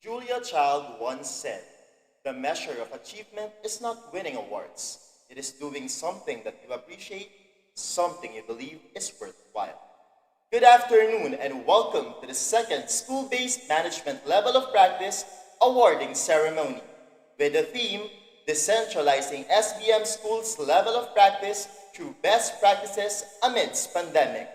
Julia Child once said, "The measure of achievement is not winning awards. It is doing something that you appreciate, something you believe is worthwhile." Good afternoon and welcome to the second School-Based Management Level of Practice Awarding Ceremony with the theme Decentralizing SBM Schools Level of Practice Through Best Practices Amidst Pandemic.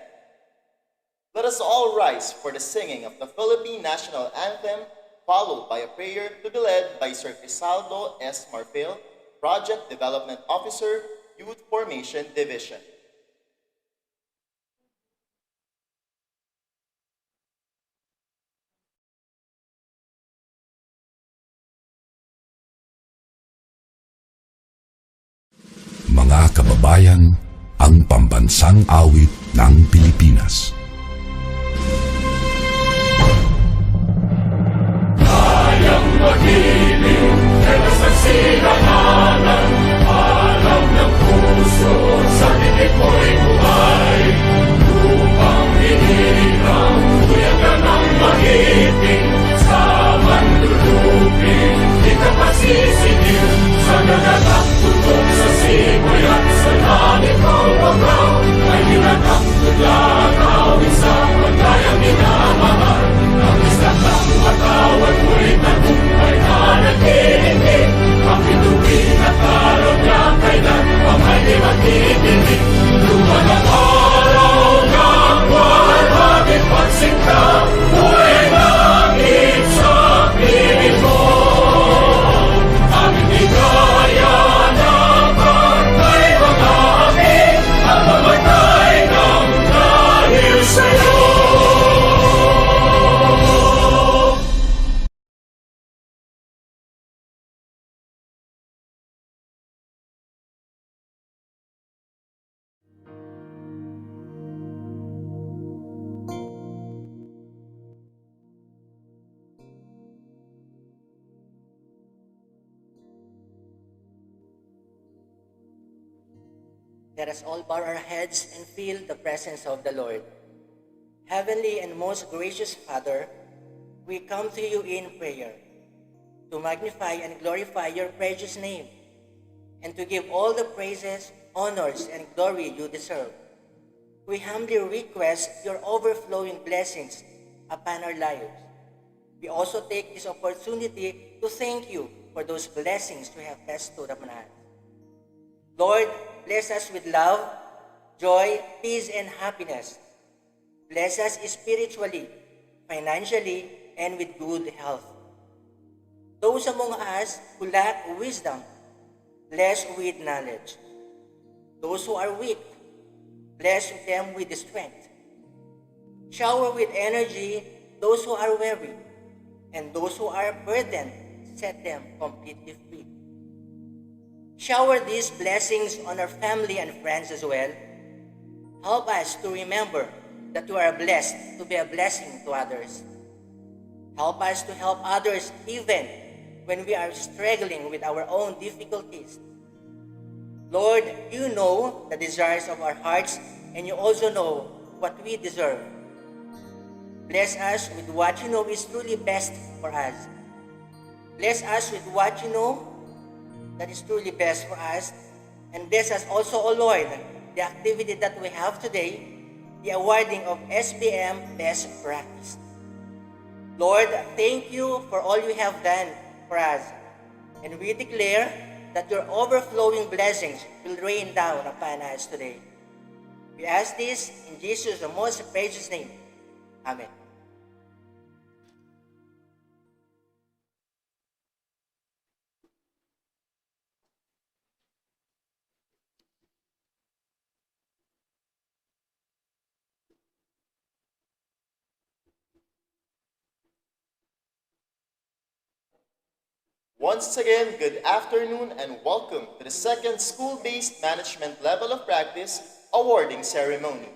Let us all rise for the singing of the Philippine National Anthem, followed by a prayer to be led by Sir Crisaldo S. Marfil, Project Development Officer, Youth Formation Division. Mga kababayan, ang pambansang awit ng Pilipinas. Mahiling, pero sa sinangalan, alam ng puso, sa titik mo'y buhay. Upang hinirang, kuyagan ng mahiting, sa manlulupin, di ka pasisingil, sa nagagang tutok sa simoy at sa langit ng pagkaw, ay nilagang tulang awit sa pagkayang minamahal. Ang isang ng matawad mo'y tagumpay na naghihingi. Ang bituin at araw niya kailan ang ay di magtitingin. Luman ang araw ng buwan, maging pagsinta, buhay langit sa piling mo. Aming ligaya ng pagkay mga amin, ang mamatay ng dahil sa'yo. Let us all bow our heads and feel the presence of the Lord. Heavenly and most gracious Father, we come to you in prayer to magnify and glorify your precious name and to give all the praises, honors, and glory you deserve. We humbly request your overflowing blessings upon our lives. We also take this opportunity to thank you for those blessings you have bestowed upon us. Lord, bless us with love, joy, peace, and happiness. Bless us spiritually, financially, and with good health. Those among us who lack wisdom, bless with knowledge. Those who are weak, bless them with strength. Shower with energy those who are weary, and those who are burdened, set them completely free. Shower these blessings on our family and friends as well. Help us to remember that we are blessed to be a blessing to others. Help us to help others even when we are struggling with our own difficulties. Lord, you know the desires of our hearts, and you also know what we deserve. Bless us with what you know is truly best for us. Bless us with what you know that is truly best for us. And bless us also, O Lord, the activity that we have today, the awarding of SBM Best Practice. Lord, thank you for all you have done for us. And we declare that your overflowing blessings will rain down upon us today. We ask this in Jesus' most precious name. Amen. Once again, good afternoon and welcome to the second School-Based Management Level of Practice Awarding Ceremony.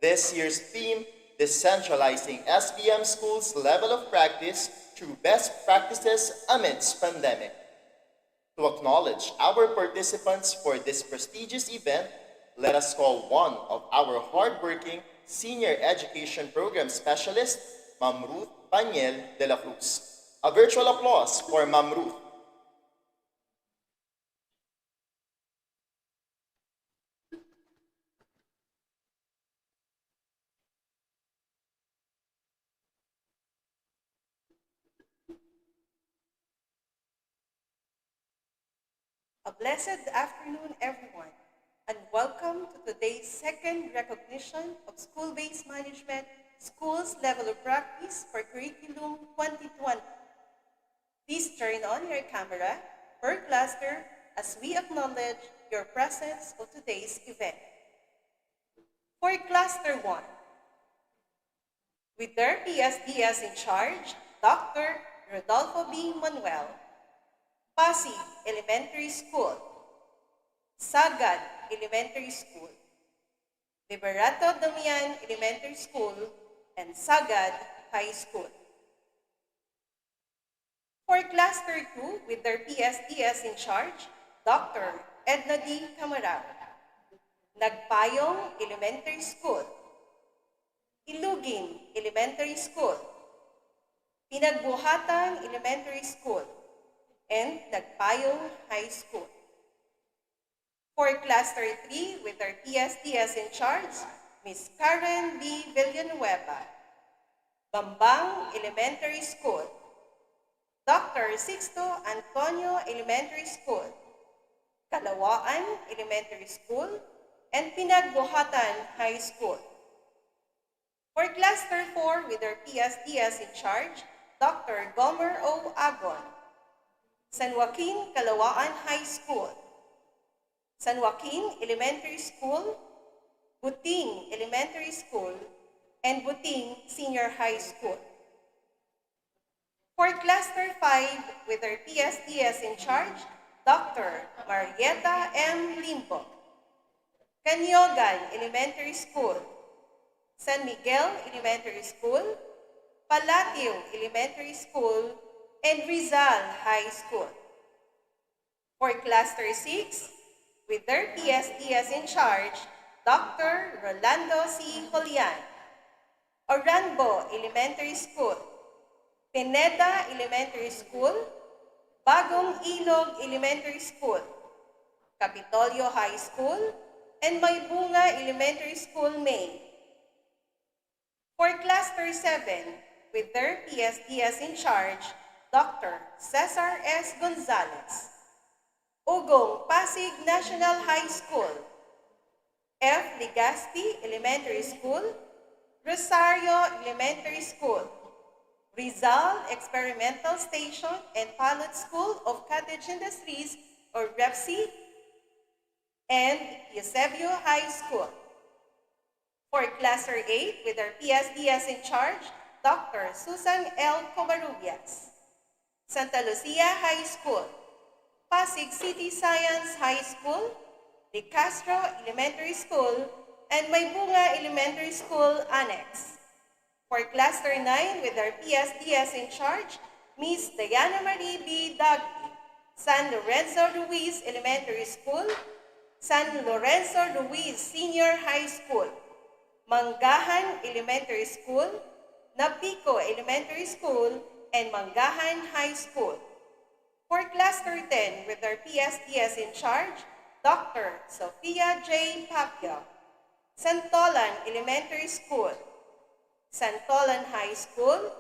This year's theme, Decentralizing SBM Schools Level of Practice Through Best Practices Amidst Pandemic. To acknowledge our participants for this prestigious event, let us call one of our hardworking Senior Education Program Specialist, Ma'am Ruth Paniel de la Cruz. A virtual applause for Ma'am Ruth. A blessed afternoon, everyone, and welcome to today's second recognition of School-Based Management Schools Level of Practice for Curriculum 2020. Please turn on your camera per cluster as we acknowledge your presence of today's event. For Cluster 1, with their PSDS in charge, Dr. Rodolfo B. Manuel, Pasig Elementary School, Sagad Elementary School, Liberato Damian Elementary School, and Sagad High School. For Cluster 2, with their PSDS in charge, Dr. Edna D. Camarao, Nagpayong Elementary School, Ilugin Elementary School, Pinagbuhatan Elementary School, and Nagpayong High School. For Cluster 3, with their PSDS in charge, Ms. Karen B. Villanueva, Bambang Elementary School, Dr. Sixto Antonio Elementary School, Kalawaan Elementary School, and Pinagbuhatan High School. For Cluster 4, with their PSDS in charge, Dr. Gomer O. Agon, San Joaquin Kalawaan High School, San Joaquin Elementary School, Buting Elementary School, and Buting Senior High School. For Cluster 5, with their PSDS in charge, Dr. Marieta M. Limbo, Canyogan Elementary School, San Miguel Elementary School, Palatio Elementary School, and Rizal High School. For Cluster 6, with their PSDS in charge, Dr. Rolando C. Julian, Oranbo Elementary School, Pineda Elementary School, Bagong Ilog Elementary School, Capitolio High School, and Maybunga Elementary School, May. For Cluster 7, with their PSDS in charge, Dr. Cesar S. Gonzalez. Ugong Pasig National High School, F. Legazpi Elementary School, Rosario Elementary School, Rizal Experimental Station and Pilot School of Cottage Industries, or REPSI, and Eusebio High School. For Cluster 8, with our PSDS in charge, Dr. Susan L. Covarrubias. Santa Lucia High School, Pasig City Science High School, De Castro Elementary School, and Maybunga Elementary School Annex. For Cluster 9, with our PSDS in charge, Ms. Diana Marie B. Dagli, San Lorenzo Ruiz Elementary School, San Lorenzo Ruiz Senior High School, Manggahan Elementary School, Napico Elementary School, and Manggahan High School. For Cluster 10, with our PSDS in charge, Dr. Sofia J. Papio, Santolan Elementary School, Santolan High School,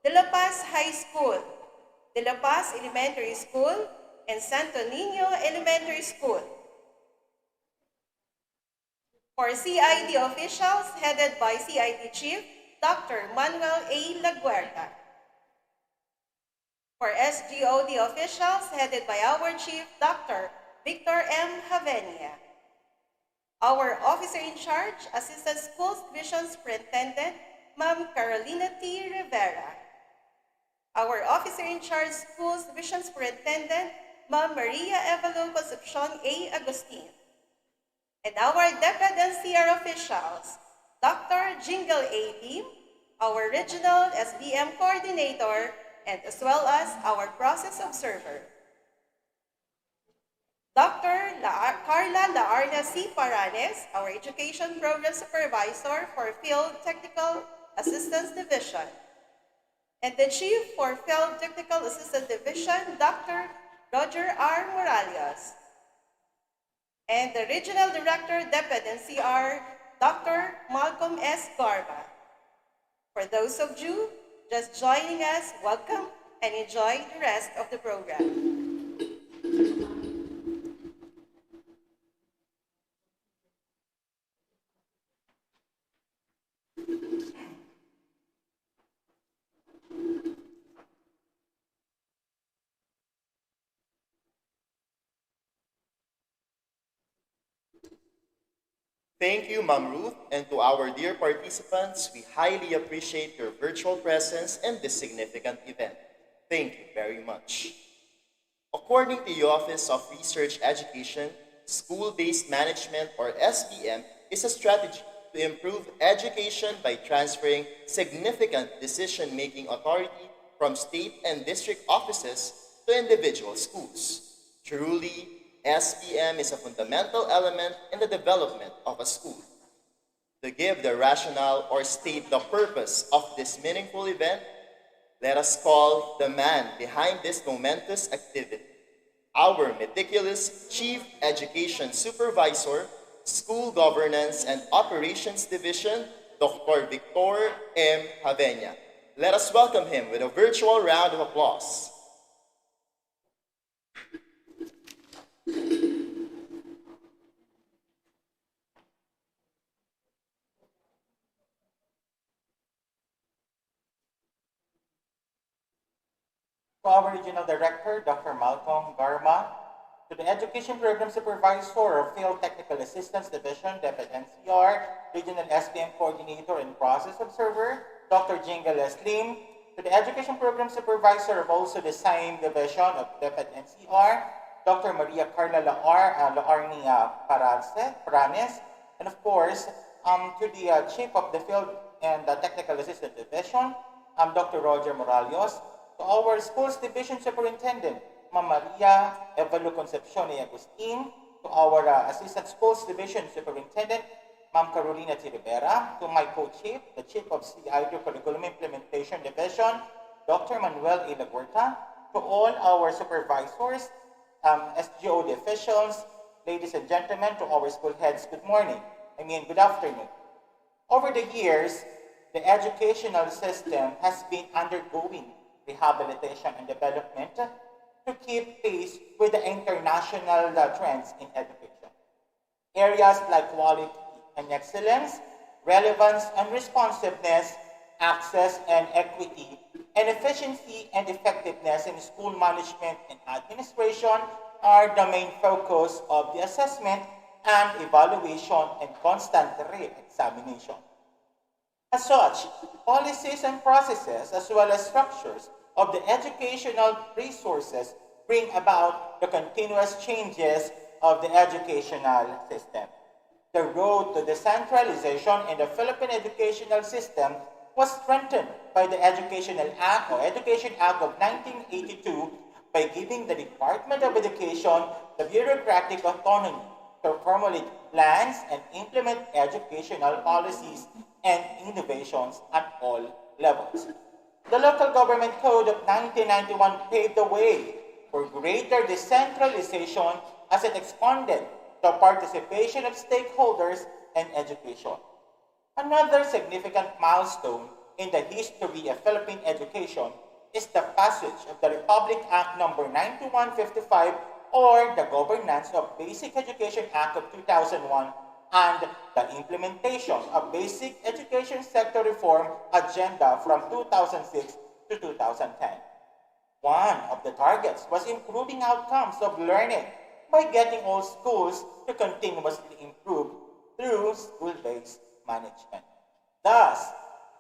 De La Paz High School, De La Paz Elementary School, and Santo Niño Elementary School. For CID officials, headed by CID Chief Dr. Manuel A. Laguerta. For SGOD officials, headed by our Chief Dr. Victor M. Javenia. Our Officer in Charge, Assistant Schools Division Superintendent, Ma'am Carolina T. Rivera. Our Officer in Charge, Schools Division Superintendent, Ma'am Maria Evalo Concepcion A. Agustin. And our DepEd and CR officials, Dr. Jingle A. Lim, our Regional SBM Coordinator, and as well as our Process Observer. Dr. Carla Laarna C. Paranes, our Education Program Supervisor for Field Technical Assistance Division. And the Chief for Field Technical Assistance Division, Dr. Roger R. Morales. And the Regional Director, DepEd and CR, Dr. Malcolm S. Garba. For those of you just joining us, welcome and enjoy the rest of the program. Thank you, Ma'am Ruth, and to our dear participants, we highly appreciate your virtual presence in this significant event. Thank you very much. According to the Office of Research Education, school-based management, or SBM, is a strategy to improve education by transferring significant decision-making authority from state and district offices to individual schools. Truly, SBM is a fundamental element in the development of a school. To give the rationale or state the purpose of this meaningful event, let us call the man behind this momentous activity, our meticulous Chief Education Supervisor, School Governance and Operations Division, Dr. Victor M. Javenia. Let us welcome him with a virtual round of applause. To our Regional Director, Dr. Malcolm Garma, to the Education Program Supervisor of Field Technical Assistance Division, DepEd NCR, Regional SBM Coordinator and Process Observer, Dr. Jingle S. Lim, to the Education Program Supervisor of also the same division of DepEd NCR, Dr. Maria Carla Laarni Paranes, and of course, to the Chief of the Field and Technical Assistance Division, Dr. Roger Morales, to our Schools Division Superintendent, Ma'am Maria Evalo Concepcion A. Agustin, to our Assistant Schools Division Superintendent, Ma'am Carolina T. Rivera, to my co-chief, the Chief of CID Curriculum Implementation Division, Dr. Manuel A. Laguerta, to all our supervisors, SGOD officials, ladies and gentlemen, to our school heads, good morning. Good afternoon. Over the years, the educational system has been undergoing rehabilitation, and development to keep pace with the international trends in education. Areas like quality and excellence, relevance and responsiveness, access and equity, and efficiency and effectiveness in school management and administration are the main focus of the assessment and evaluation and constant re-examination. As such, policies and processes as well as structures of the educational resources bring about the continuous changes of the educational system. The road to decentralization in the Philippine educational system was strengthened by the Educational Act or Education Act of 1982 by giving the Department of Education the bureaucratic autonomy to formulate plans and implement educational policies and innovations at all levels. The Local Government Code of 1991 paved the way for greater decentralization as it expanded the participation of stakeholders in education. Another significant milestone in the history of Philippine education is the passage of the Republic Act No. 9155 or the Governance of Basic Education Act of 2001 and the implementation of Basic Education Sector Reform Agenda from 2006 to 2010. One of the targets was improving outcomes of learning by getting all schools to continuously improve through school-based management. Thus,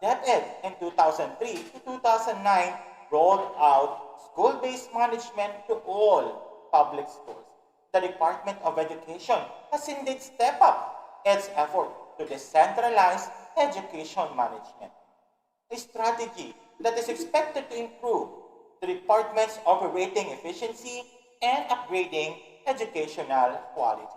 DepEd in 2003 to 2009 rolled out school-based management to all public schools. The Department of Education has indeed stepped up its effort to decentralize education management, a strategy that is expected to improve the department's operating efficiency and upgrading educational quality.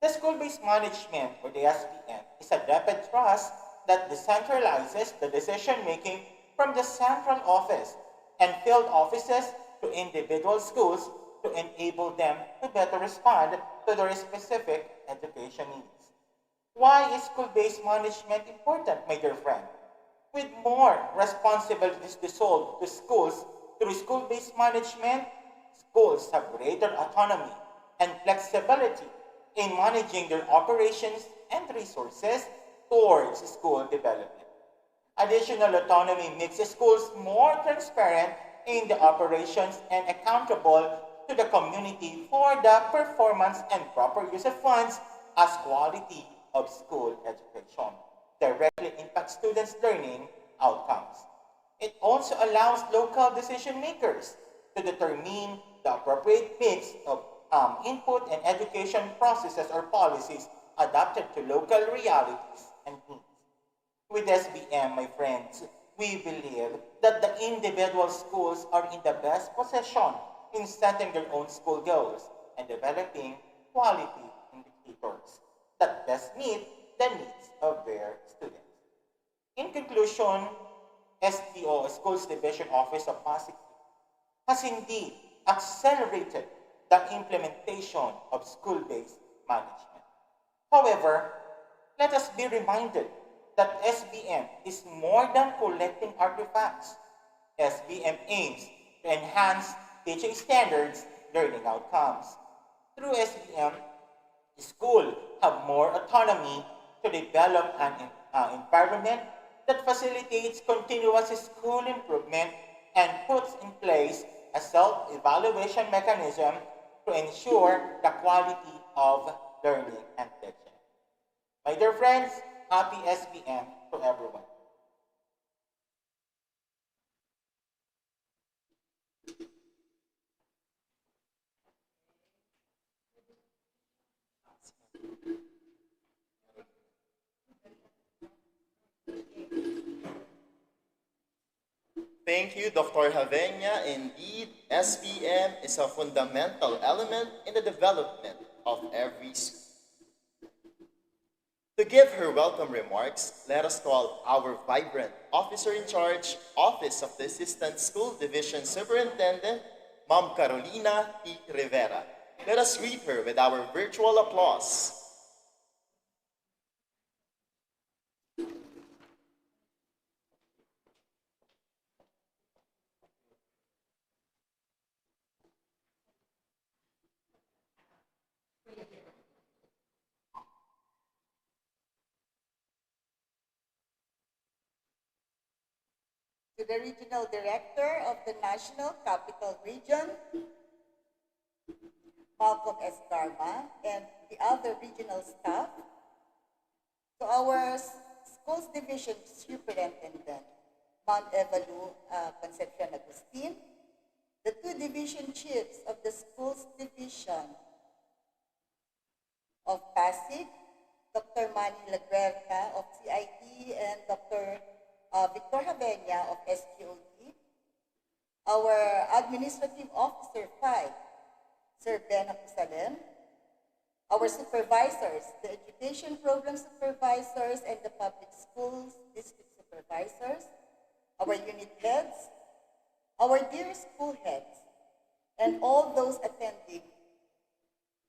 The school-based management, or the SBM, is a DepEd trust that decentralizes the decision-making from the central office and field offices to individual schools to enable them to better respond to their specific education needs. Why is school-based management important, my dear friend? With more responsibilities devolved to schools through school-based management, schools have greater autonomy and flexibility in managing their operations and resources towards school development. Additional autonomy makes schools more transparent in the operations and accountable to the community for the performance and proper use of funds as quality of school education directly impacts students' learning outcomes. It also allows local decision makers to determine the appropriate mix of input and education processes or policies adapted to local realities and needs. With SBM, my friends, we believe that the individual schools are in the best position in setting their own school goals and developing quality indicators that best meet the needs of their students. In conclusion, SDO, Schools Division Office of Pasig City, has indeed accelerated the implementation of school-based management. However, let us be reminded that SBM is more than collecting artifacts. SBM aims to enhance teaching standards, learning outcomes. Through SBM, the school have more autonomy to develop an environment that facilitates continuous school improvement and puts in place a self-evaluation mechanism to ensure the quality of learning and teaching. My dear friends, happy SBM to everyone. Thank you, Dr. Javenia. Indeed, SBM is a fundamental element in the development of every school. To give her welcome remarks, let us call our vibrant officer in charge, Office of the Assistant School Division Superintendent, Ma'am Carolina T. Rivera. Let us greet her with our virtual applause. To the Regional Director of the National Capital Region, Malcolm S. Garma, and the other regional staff, to our Schools Division Superintendent, Ma'am Evalu Concepcion Agustin, the two division chiefs of the Schools Division of Pasig, Dr. Manny Laguerta of CIT and Dr. Victor Javenia of SGOD, our Administrative Officer 5, Sir Ben Acusalem, our supervisors, the education program supervisors and the public schools district supervisors, our unit heads, our dear school heads, and all those attending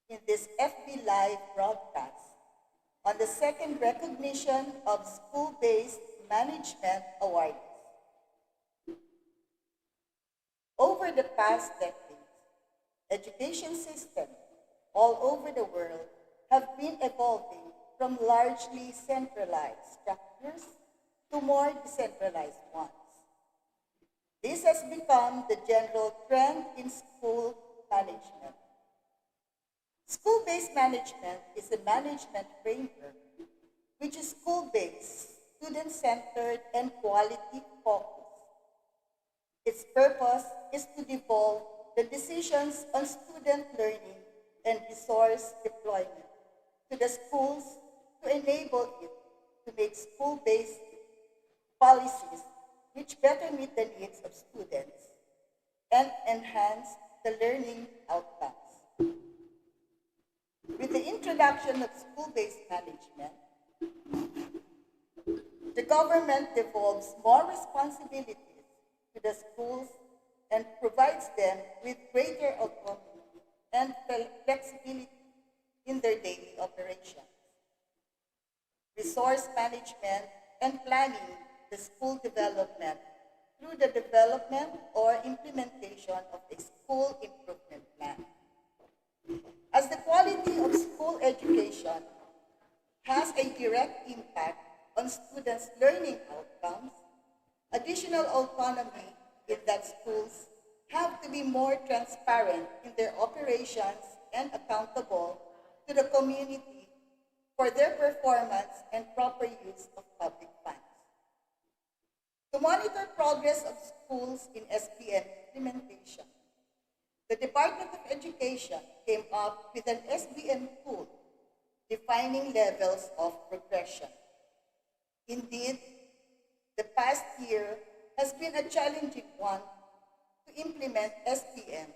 in this FB Live broadcast on the second recognition of School-Based Management Awards. Over the past decades, education systems all over the world have been evolving from largely centralized structures to more decentralized ones. This has become the general trend in school management. School-based management is a management framework which is school-based, student-centered, and quality-focused. Its purpose is to devolve the decisions on student learning and resource deployment to the schools to enable it to make school-based policies which better meet the needs of students and enhance the learning outcomes. With the introduction of school-based management, the government devolves more responsibilities to the schools and provides them with greater autonomy and flexibility in their daily operations. Resource management and planning the school development through the development or implementation of a school improvement plan. As the quality of school education has a direct impact on students' learning outcomes, additional autonomy in that schools have to be more transparent in their operations and accountable to the community for their performance and proper use of public funds. To monitor progress of schools in SBM implementation, the Department of Education came up with an SBM tool defining levels of progression. Indeed, the past year has been a challenging one to implement SBM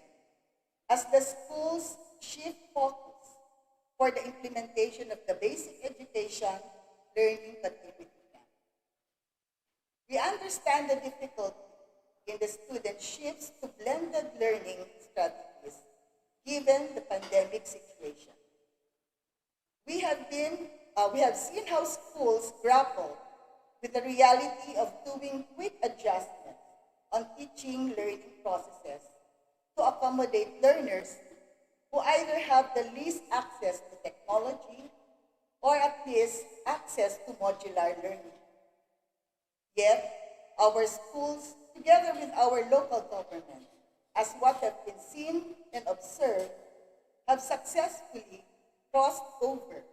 as the schools shift focus for the implementation of the basic education learning continuity plan. We understand the difficulty in the student shifts to blended learning strategies given the pandemic situation. We have seen how schools grapple with the reality of doing quick adjustments on teaching learning processes to accommodate learners who either have the least access to technology or at least access to modular learning. Yet, our schools, together with our local government, as what have been seen and observed, have successfully crossed over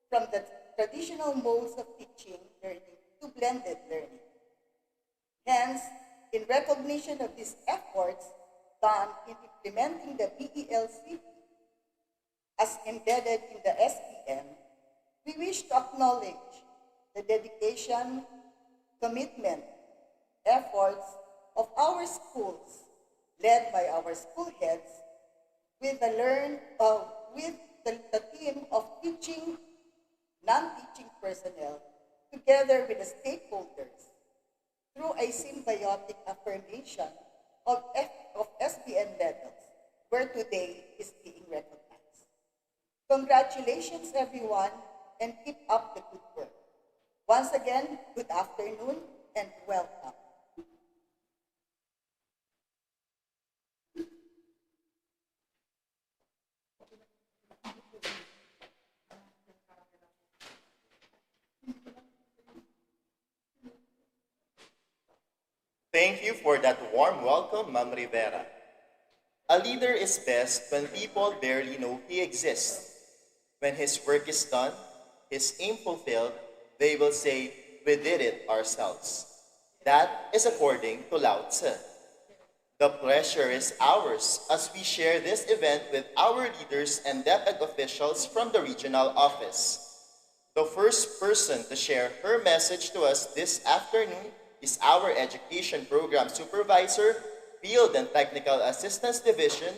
from the traditional modes of teaching learning to blended learning. Hence, in recognition of these efforts done in implementing the BELC as embedded in the SBM, we wish to acknowledge the dedication, commitment, efforts of our schools, led by our school heads, with the team of teaching, non-teaching personnel, together with the stakeholders, through a symbiotic affirmation of SBM levels, where today is being recognized. Congratulations, everyone, and keep up the good work. Once again, good afternoon and welcome. Thank you for that warm welcome, Ma'am Rivera. A leader is best when people barely know he exists. When his work is done, his aim fulfilled, they will say, "We did it ourselves." That is according to Lao Tzu. The pleasure is ours as we share this event with our leaders and DepEd officials from the regional office. The first person to share her message to us this afternoon is our Education Program Supervisor, Field and Technical Assistance Division,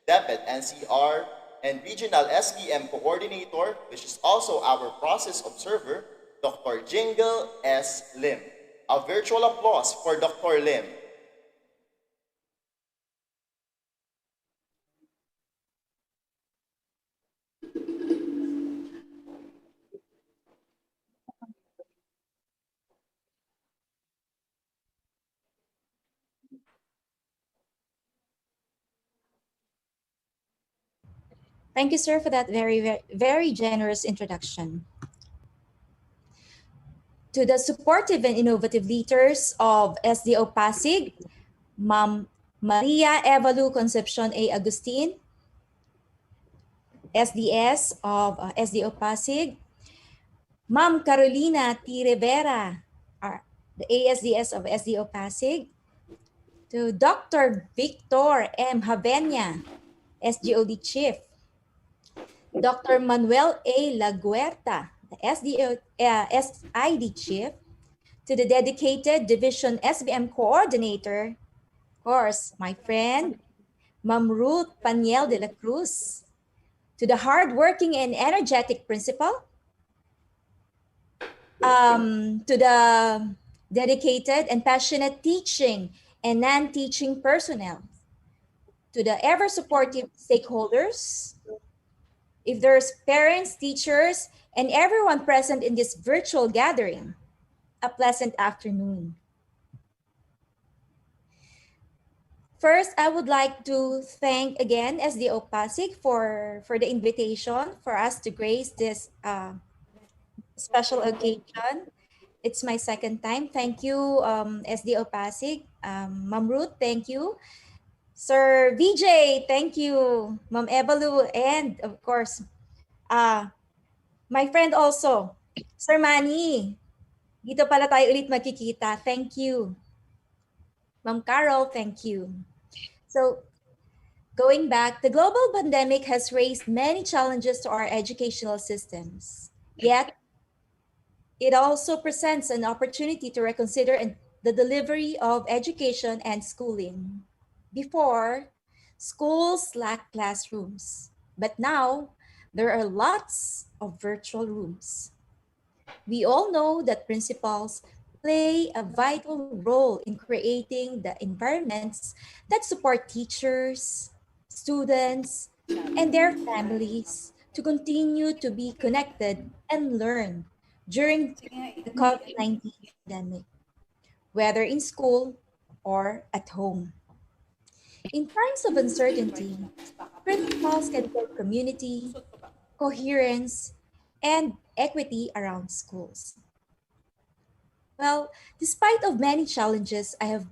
DepEd NCR, and Regional SBM Coordinator, which is also our process observer, Dr. Jingle S. Lim. A virtual applause for Dr. Lim. Thank you, sir, for that very generous introduction. To the supportive and innovative leaders of SDO Pasig, Ma'am Maria Evalu Concepcion A. Agustin, SDS of SDO Pasig, Ma'am Carolina T. Rivera, the ASDS of SDO Pasig, to Dr. Victor M. Javenia, SGOD Chief, Dr. Manuel A. Laguerta, the SID Chief, to the dedicated Division SBM Coordinator, of course, my friend, Ma'am Ruth Paniel de la Cruz, to the hardworking and energetic principal, to the dedicated and passionate teaching and non-teaching personnel, to the ever-supportive stakeholders, if there's parents, teachers, and everyone present in this virtual gathering, a pleasant afternoon. First, I would like to thank again SDO Pasig for the invitation for us to grace this special occasion. It's my second time. Thank you, SDO Pasig. Ma'am Ruth, thank you. Sir VJ, thank you. Ma'am Evalu, and of course, my friend also, Sir Manny. Dito pala tayo ulit magkikita. Thank you. Ma'am Carol, thank you. So, going back, the global pandemic has raised many challenges to our educational systems. Yet, it also presents an opportunity to reconsider the delivery of education and schooling. Before, schools lacked classrooms, but now there are lots of virtual rooms. We all know that principals play a vital role in creating the environments that support teachers, students, and their families to continue to be connected and learn during the COVID-19 pandemic, whether in school or at home. In times of uncertainty, principals can build community, coherence, and equity around schools. Well, despite of many challenges I've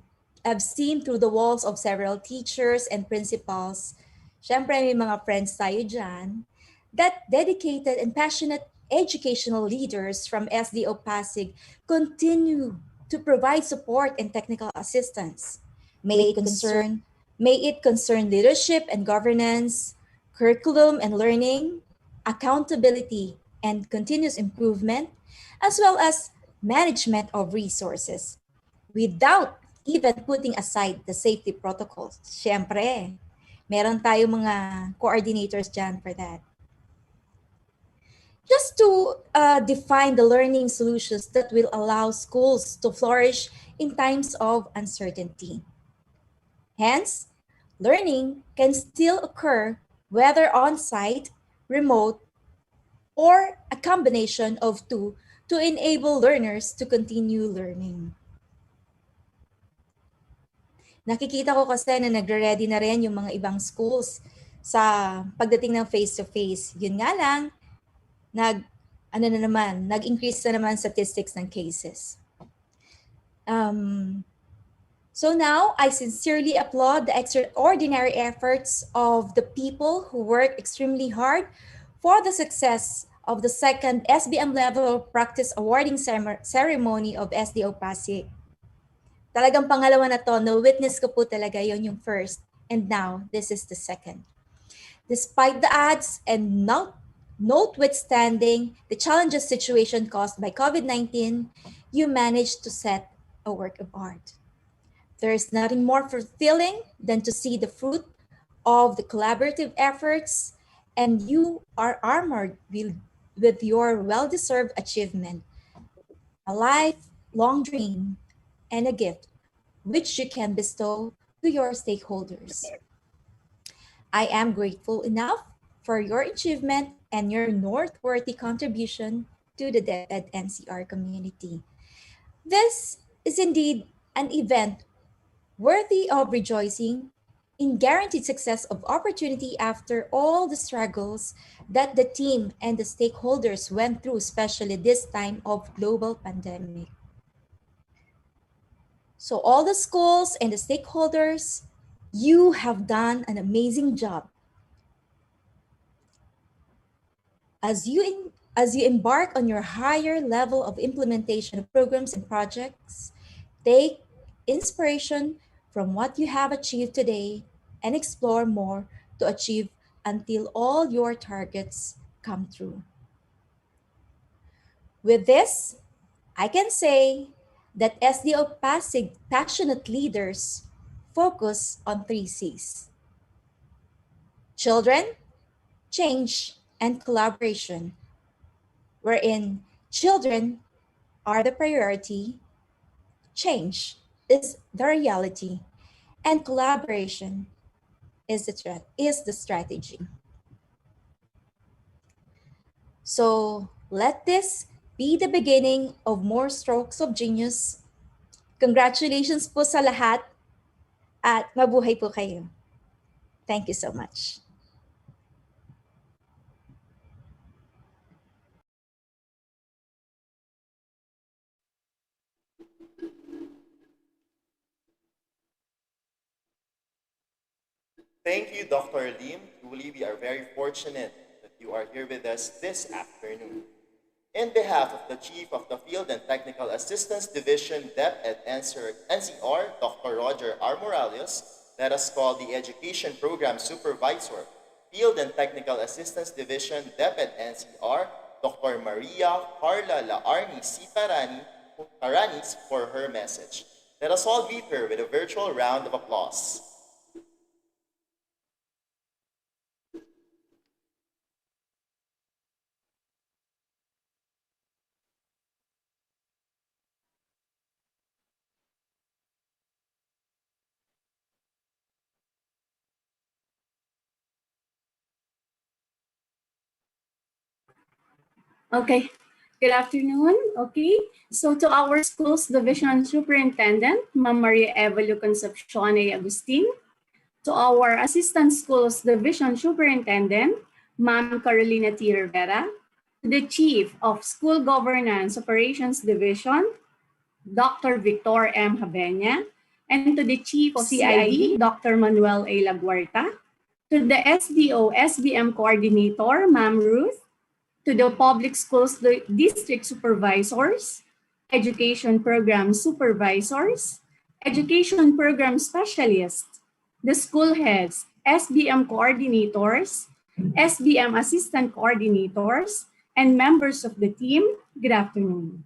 seen through the walls of several teachers and principals, syempre may mga friends tayo dyan, that dedicated and passionate educational leaders from SDO Pasig continue to provide support and technical assistance. May it concern leadership and governance, curriculum and learning, accountability and continuous improvement, as well as management of resources without even putting aside the safety protocols. Siyempre, meron tayo mga coordinators dyan for that. Just to define the learning solutions that will allow schools to flourish in times of uncertainty. Hence, learning can still occur whether on-site, remote, or a combination of two to enable learners to continue learning. Nakikita ko kasi na nagre-ready na rin yung mga ibang schools sa pagdating ng face-to-face. Yun nga lang, nag-increase na naman statistics ng cases. So now I sincerely applaud the extraordinary efforts of the people who work extremely hard for the success of the second SBM level practice awarding ceremony of SDO Pasig. Talagang pangalawa na to, na-witness ko po talaga yon yung first. And now, this is the second. Despite the odds and notwithstanding the challenges situation caused by COVID-19, you managed to set a work of art. There is nothing more fulfilling than to see the fruit of the collaborative efforts, and you are armored with your well-deserved achievement, a lifelong dream, and a gift which you can bestow to your stakeholders. I am grateful enough for your achievement and your noteworthy contribution to the DepEd NCR community. This is indeed an event worthy of rejoicing in guaranteed success of opportunity after all the struggles that the team and the stakeholders went through, especially this time of global pandemic. So all the schools and the stakeholders, you have done an amazing job. As you embark on your higher level of implementation of programs and projects, take inspiration from what you have achieved today and explore more to achieve until all your targets come true. With this, I can say that SDO Pasig passionate leaders focus on three C's: children, change, and collaboration, wherein children are the priority, change is the reality, and collaboration is the strategy. So let this be the beginning of more strokes of genius. Congratulations po sa lahat at mabuhay po kayo. Thank you so much. Thank you, Dr. Lim. Truly, we are very fortunate that you are here with us this afternoon. In behalf of the Chief of the Field and Technical Assistance Division, DEP at NCR, Dr. Roger R. Morales, let us call the Education Program Supervisor, Field and Technical Assistance Division, DEP at NCR, Dr. Maria Carla Laarni Caranis for her message. Let us all greet her with a virtual round of applause. Okay. Good afternoon. Okay. So to our school's division superintendent, Ma'am Maria Evelio Concepcion A. Agustin. To our assistant schools division superintendent, Ma'am Carolina T. Rivera. To the chief of school governance operations division, Dr. Victor M. Habenya. And to the chief of CID, Dr. Manuel A. Laguarta. To the SDO SBM coordinator, Ma'am Ruth. To the public schools district supervisors, education program supervisors, education program specialists, the school heads, SBM coordinators, SBM assistant coordinators, and members of the team, good afternoon.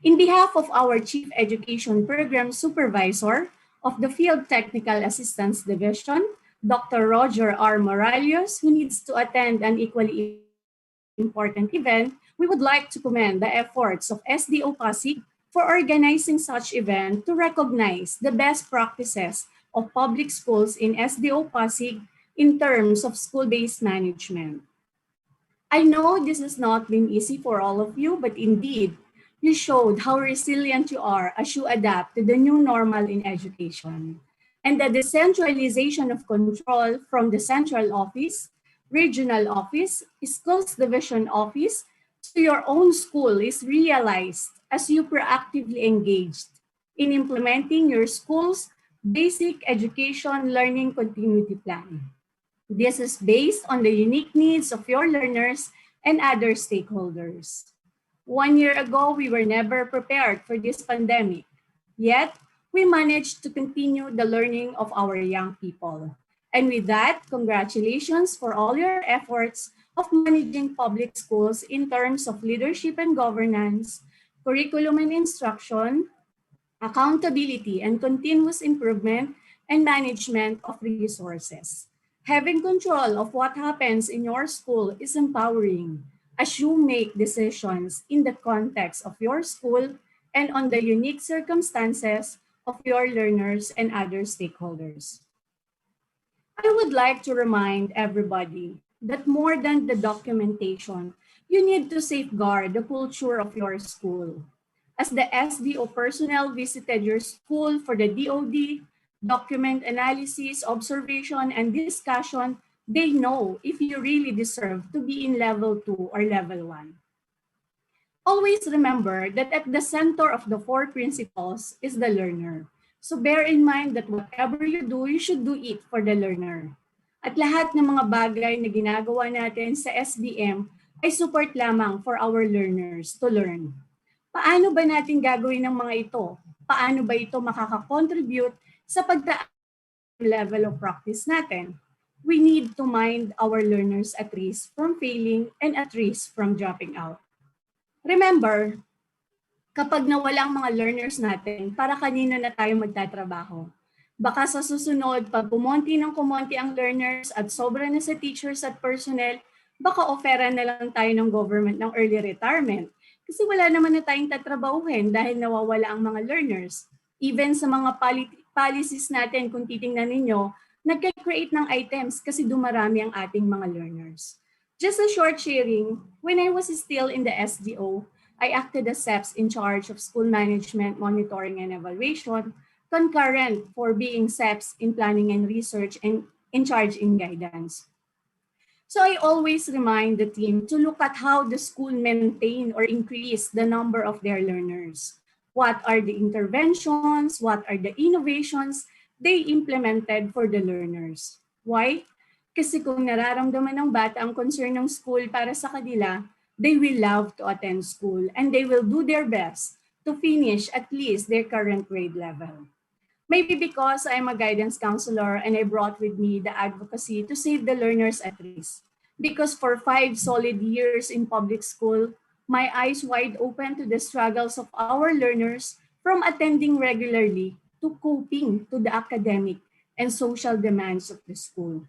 In behalf of our Chief Education Program Supervisor of the Field Technical Assistance Division, Dr. Roger R. Morales, who needs to attend an equally important event, we would like to commend the efforts of SDO Pasig for organizing such event to recognize the best practices of public schools in SDO Pasig in terms of school-based management. I know this has not been easy for all of you, but indeed, you showed how resilient you are as you adapt to the new normal in education. And the decentralization of control from the central office, regional office, schools division office to your own school is realized as you proactively engaged in implementing your school's basic education learning continuity plan. This is based on the unique needs of your learners and other stakeholders. 1 year ago, we were never prepared for this pandemic. Yet, we managed to continue the learning of our young people. And with that, congratulations for all your efforts of managing public schools in terms of leadership and governance, curriculum and instruction, accountability and continuous improvement, and management of resources. Having control of what happens in your school is empowering as you make decisions in the context of your school and on the unique circumstances of your learners and other stakeholders. I would like to remind everybody that more than the documentation, you need to safeguard the culture of your school. As the SDO personnel visited your school for the DOD, document analysis, observation, and discussion, they know if you really deserve to be in level 2 or level 1. Always remember that at the center of the four principles is the learner. So bear in mind that whatever you do, you should do it for the learner. At lahat ng mga bagay na ginagawa natin sa SBM ay support lamang for our learners to learn. Paano ba natin gagawin ng mga ito? Paano ba ito makaka-contribute sa pagtaas ng level of practice natin? We need to mind our learners at risk from failing and at risk from dropping out. Remember, kapag nawala ang mga learners natin, para kanino na tayo magtatrabaho? Baka sa susunod, pag kumonti ng kumonti ang learners at sobra na sa teachers at personnel, baka offeran na lang tayo ng government ng early retirement. Kasi wala naman na tayong tatrabahuhin dahil nawawala ang mga learners. Even sa mga policies natin, kung titingnan ninyo, nagka-create ng items kasi dumarami ang ating mga learners. Just a short sharing, when I was still in the SDO, I acted as SEPs in charge of school management, monitoring, and evaluation, concurrent for being SEPs in planning and research and in charge in guidance. So I always remind the team to look at how the school maintain or increase the number of their learners. What are the interventions? What are the innovations they implemented for the learners? Why? Kasi kung nararamdaman ng bata ang concern ng school para sa kanila, they will love to attend school and they will do their best to finish at least their current grade level. Maybe because I'm a guidance counselor and I brought with me the advocacy to save the learners at risk. Because for 5 solid years in public school, my eyes wide open to the struggles of our learners from attending regularly to coping to the academic and social demands of the school.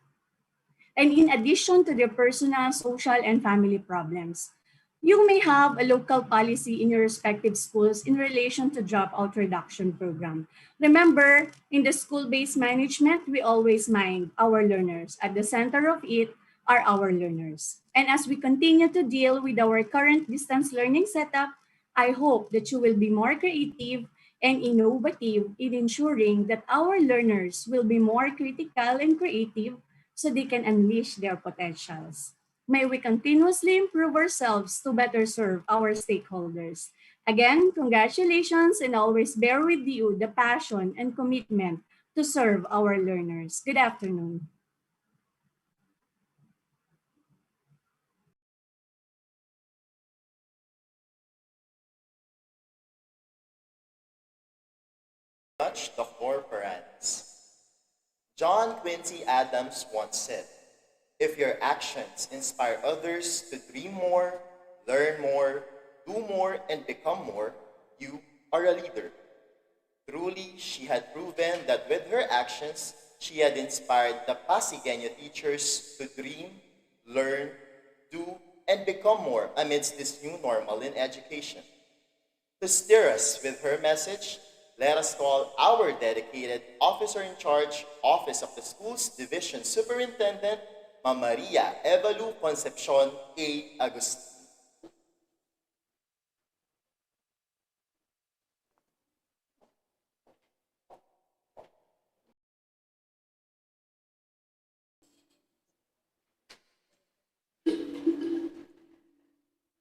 And in addition to their personal, social, and family problems, you may have a local policy in your respective schools in relation to dropout reduction program. Remember, in the school-based management, we always mind our learners. At the center of it are our learners. And as we continue to deal with our current distance learning setup, I hope that you will be more creative and innovative in ensuring that our learners will be more critical and creative so they can unleash their potentials. May we continuously improve ourselves to better serve our stakeholders. Again, congratulations and always bear with you the passion and commitment to serve our learners. Good afternoon. Much the four parents. John Quincy Adams once said, "If your actions inspire others to dream more, learn more, do more, and become more, you are a leader." Truly, she had proven that with her actions, she had inspired the Pasigueño teachers to dream, learn, do, and become more amidst this new normal in education. To steer us with her message, let us call our dedicated officer in charge, Office of the Schools Division Superintendent, Ma'am Maria Evalu Concepcion A. Agustin.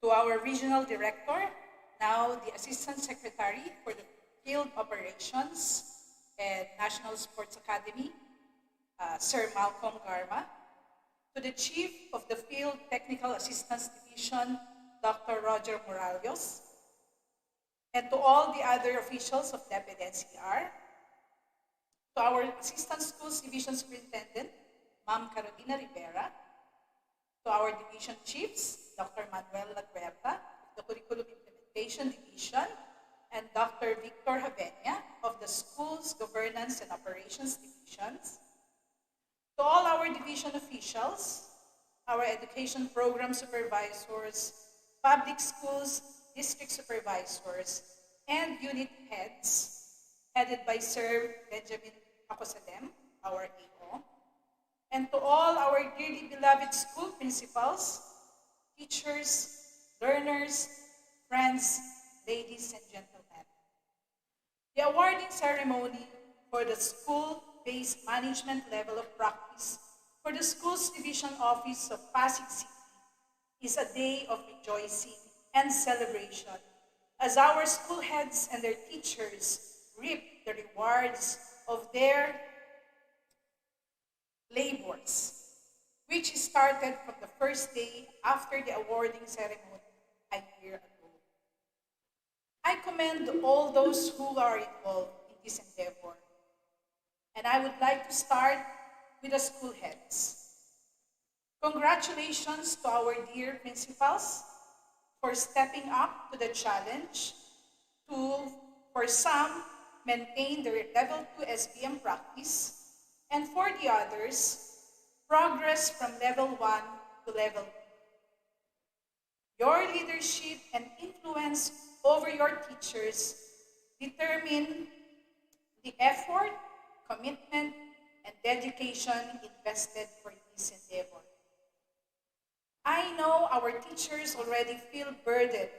To our regional director, now the Assistant Secretary for the Field Operations and National Sports Academy, Sir Malcolm Garma, to the Chief of the Field Technical Assistance Division, Dr. Roger Morales, and to all the other officials of DepEd NCR, to our Assistant Schools Division Superintendent, Ma'am Carolina Rivera, to our Division Chiefs, Dr. Manuel Laguerta, of the Curriculum Implementation Division, and Dr. Victor Javenia of the Schools Governance and Operations Divisions, to all our division officials, our education program supervisors, public schools, district supervisors, and unit heads, headed by Sir Benjamin Acosadem, our AO, and to all our dearly beloved school principals, teachers, learners, friends, ladies and gentlemen. The awarding ceremony for the school-based management level of practice for the Schools Division Office of Pasig City is a day of rejoicing and celebration as our school heads and their teachers reap the rewards of their labors, which started from the first day after the awarding ceremony a year ago. I commend all those who are involved in this endeavor, and I would like to start with the school heads. Congratulations to our dear principals for stepping up to the challenge to, for some, maintain their level 2 SBM practice, and for the others, progress from level 1 to level 2. Your leadership and influence over your teachers determine the effort, commitment, and dedication invested for this endeavor. I know our teachers already feel burdened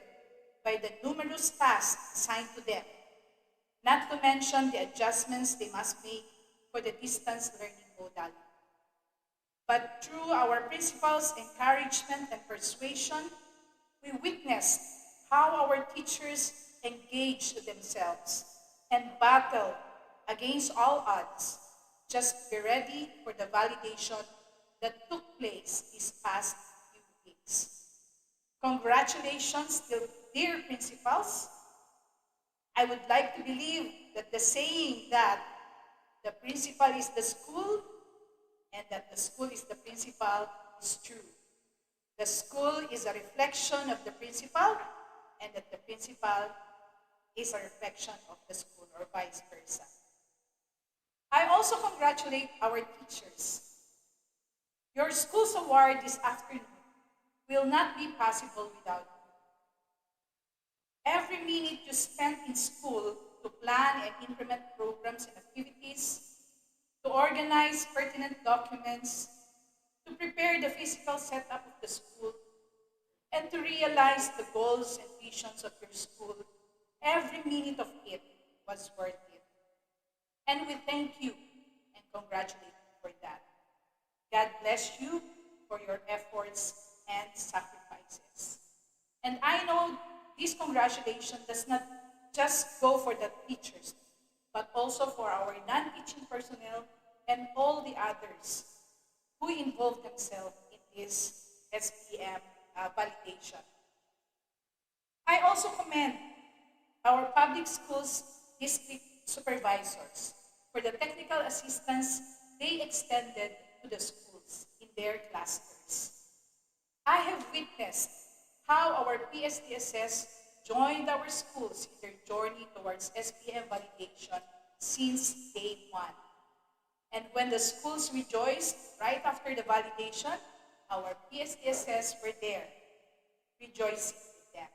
by the numerous tasks assigned to them, not to mention the adjustments they must make for the distance learning modality. But through our principals' encouragement and persuasion, we witnessed how our teachers engaged themselves and battled against all odds just to be ready for the validation that took place these past few weeks. Congratulations, dear principals. I would like to believe that the saying that the principal is the school and that the school is the principal is true. The school is a reflection of the principal, and that the principal is a reflection of the school, or vice versa. I also congratulate our teachers. Your school's award this afternoon will not be possible without you. Every minute you spent in school to plan and implement programs and activities, to organize pertinent documents, to prepare the physical setup of the school, and to realize the goals and visions of your school, every minute of it was worth it. And we thank you and congratulate you for that. God bless you for your efforts and sacrifices. And I know this congratulation does not just go for the teachers, but also for our non-teaching personnel and all the others who involve themselves in this SBM validation. I also commend our public schools district supervisors for the technical assistance they extended to the schools in their clusters. I have witnessed how our PSTSS joined our schools in their journey towards SBM validation since day one. And when the schools rejoiced right after the validation, our PSTSS were there, rejoicing with them.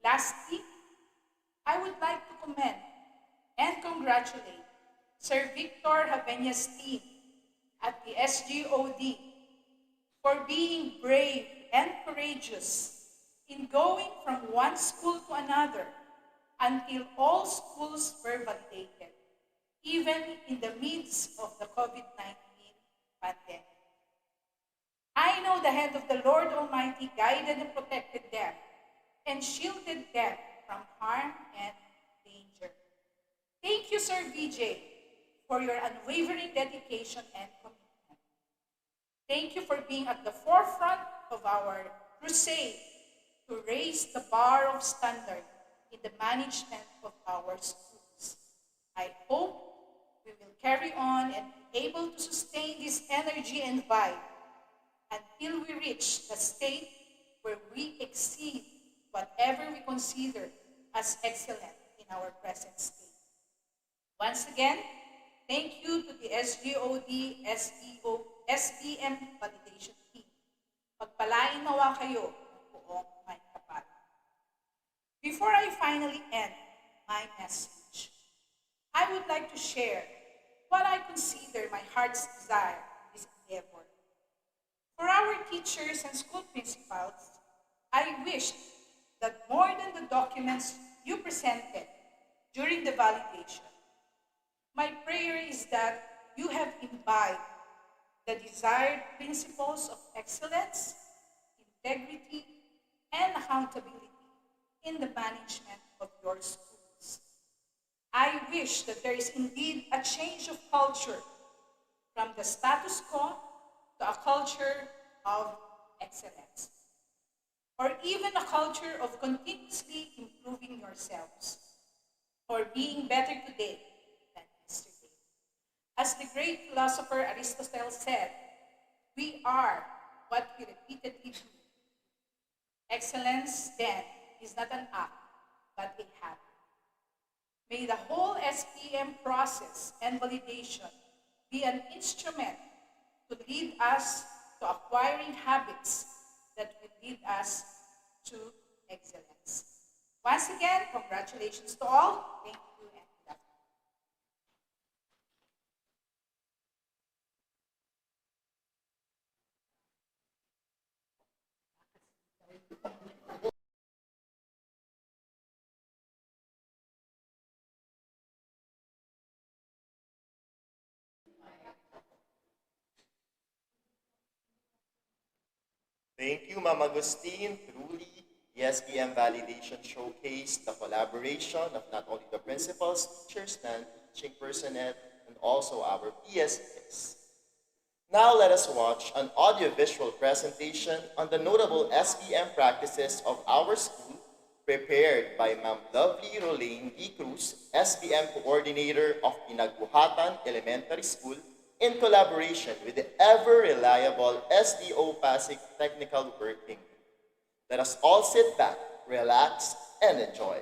Lastly, I would like to commend and congratulate Sir Victor Javenia's team at the SGOD for being brave and courageous in going from one school to another until all schools were validated, even in the midst of the COVID-19 pandemic. I know the hand of the Lord Almighty guided and protected them and shielded them from harm and Thank you, Sir VJ, for your unwavering dedication and commitment. Thank you for being at the forefront of our crusade to raise the bar of standard in the management of our schools. I hope we will carry on and be able to sustain this energy and vibe until we reach the state where we exceed whatever we consider as excellent in our present state. Once again, thank you to the SGOD, SDO, SBM validation team. Pagpalain nawa kayo ng buong may kapal. Before I finally end my message, I would like to share what I consider my heart's desire in this endeavor. For our teachers and school principals, I wish that more than the documents you presented during the validation, my prayer is that you have imbibed the desired principles of excellence, integrity, and accountability in the management of your schools. I wish that there is indeed a change of culture from the status quo to a culture of excellence, or even a culture of continuously improving yourselves, or being better today than yesterday. As the great philosopher Aristotle said, we are what we repeatedly do. Excellence, then, is not an act, but a habit. May the whole SPM process and validation be an instrument to lead us to acquiring habits that will lead us to excellence. Once again, congratulations to all. Thank you and good afternoon. Thank you, Ma'am Agustin. Truly, the SBM validation showcased the collaboration of not only the principals, teachers, and teaching personnel, and also our PSPs. Now let us watch an audiovisual presentation on the notable SBM practices of our school, prepared by Ma'am Lovely Rolane D. Cruz, SBM Coordinator of Pinagbuhatan Elementary School, in collaboration with the ever-reliable SDO Pasig Technical Working Group. Let us all sit back, relax, and enjoy.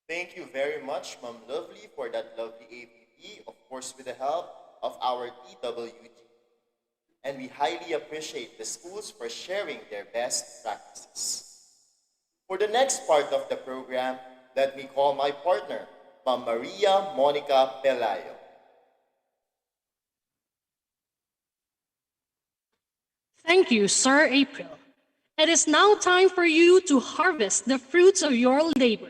Thank you very much, Ma'am Lovely, for that lovely APP, of course with the help of our TWG. And we highly appreciate the schools for sharing their best practices. For the next part of the program, let me call my partner, Ma'am Maria Monica Pelayo. Thank you, Sir April. It is now time for you to harvest the fruits of your labor.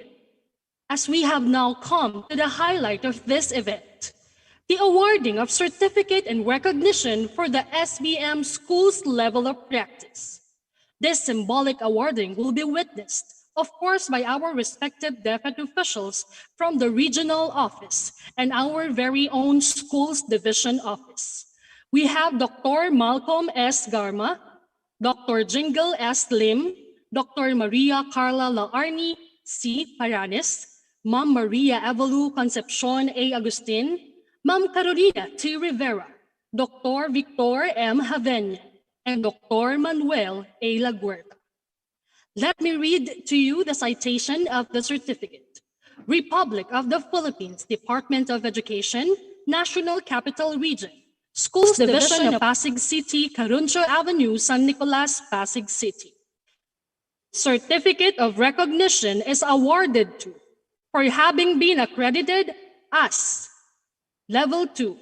As we have now come to the highlight of this event, the awarding of certificate and recognition for the SBM Schools Level of Practice. This symbolic awarding will be witnessed, of course, by our respective DepEd officials from the regional office and our very own schools division office. We have Dr. Malcolm S. Garma, Dr. Jingle S. Lim, Dr. Maria Carla Laarni C. Paranes, Ma'am Maria Evalu Concepcion A. Agustin, Ma'am Carolina T. Rivera, Dr. Victor M. Javenya, and Dr. Manuel A. Laguerta. Let me read to you the citation of the certificate. Republic of the Philippines, Department of Education, National Capital Region, Schools Division of Pasig City, Caruncho Avenue, San Nicolas, Pasig City. Certificate of recognition is awarded to for having been accredited as Level 2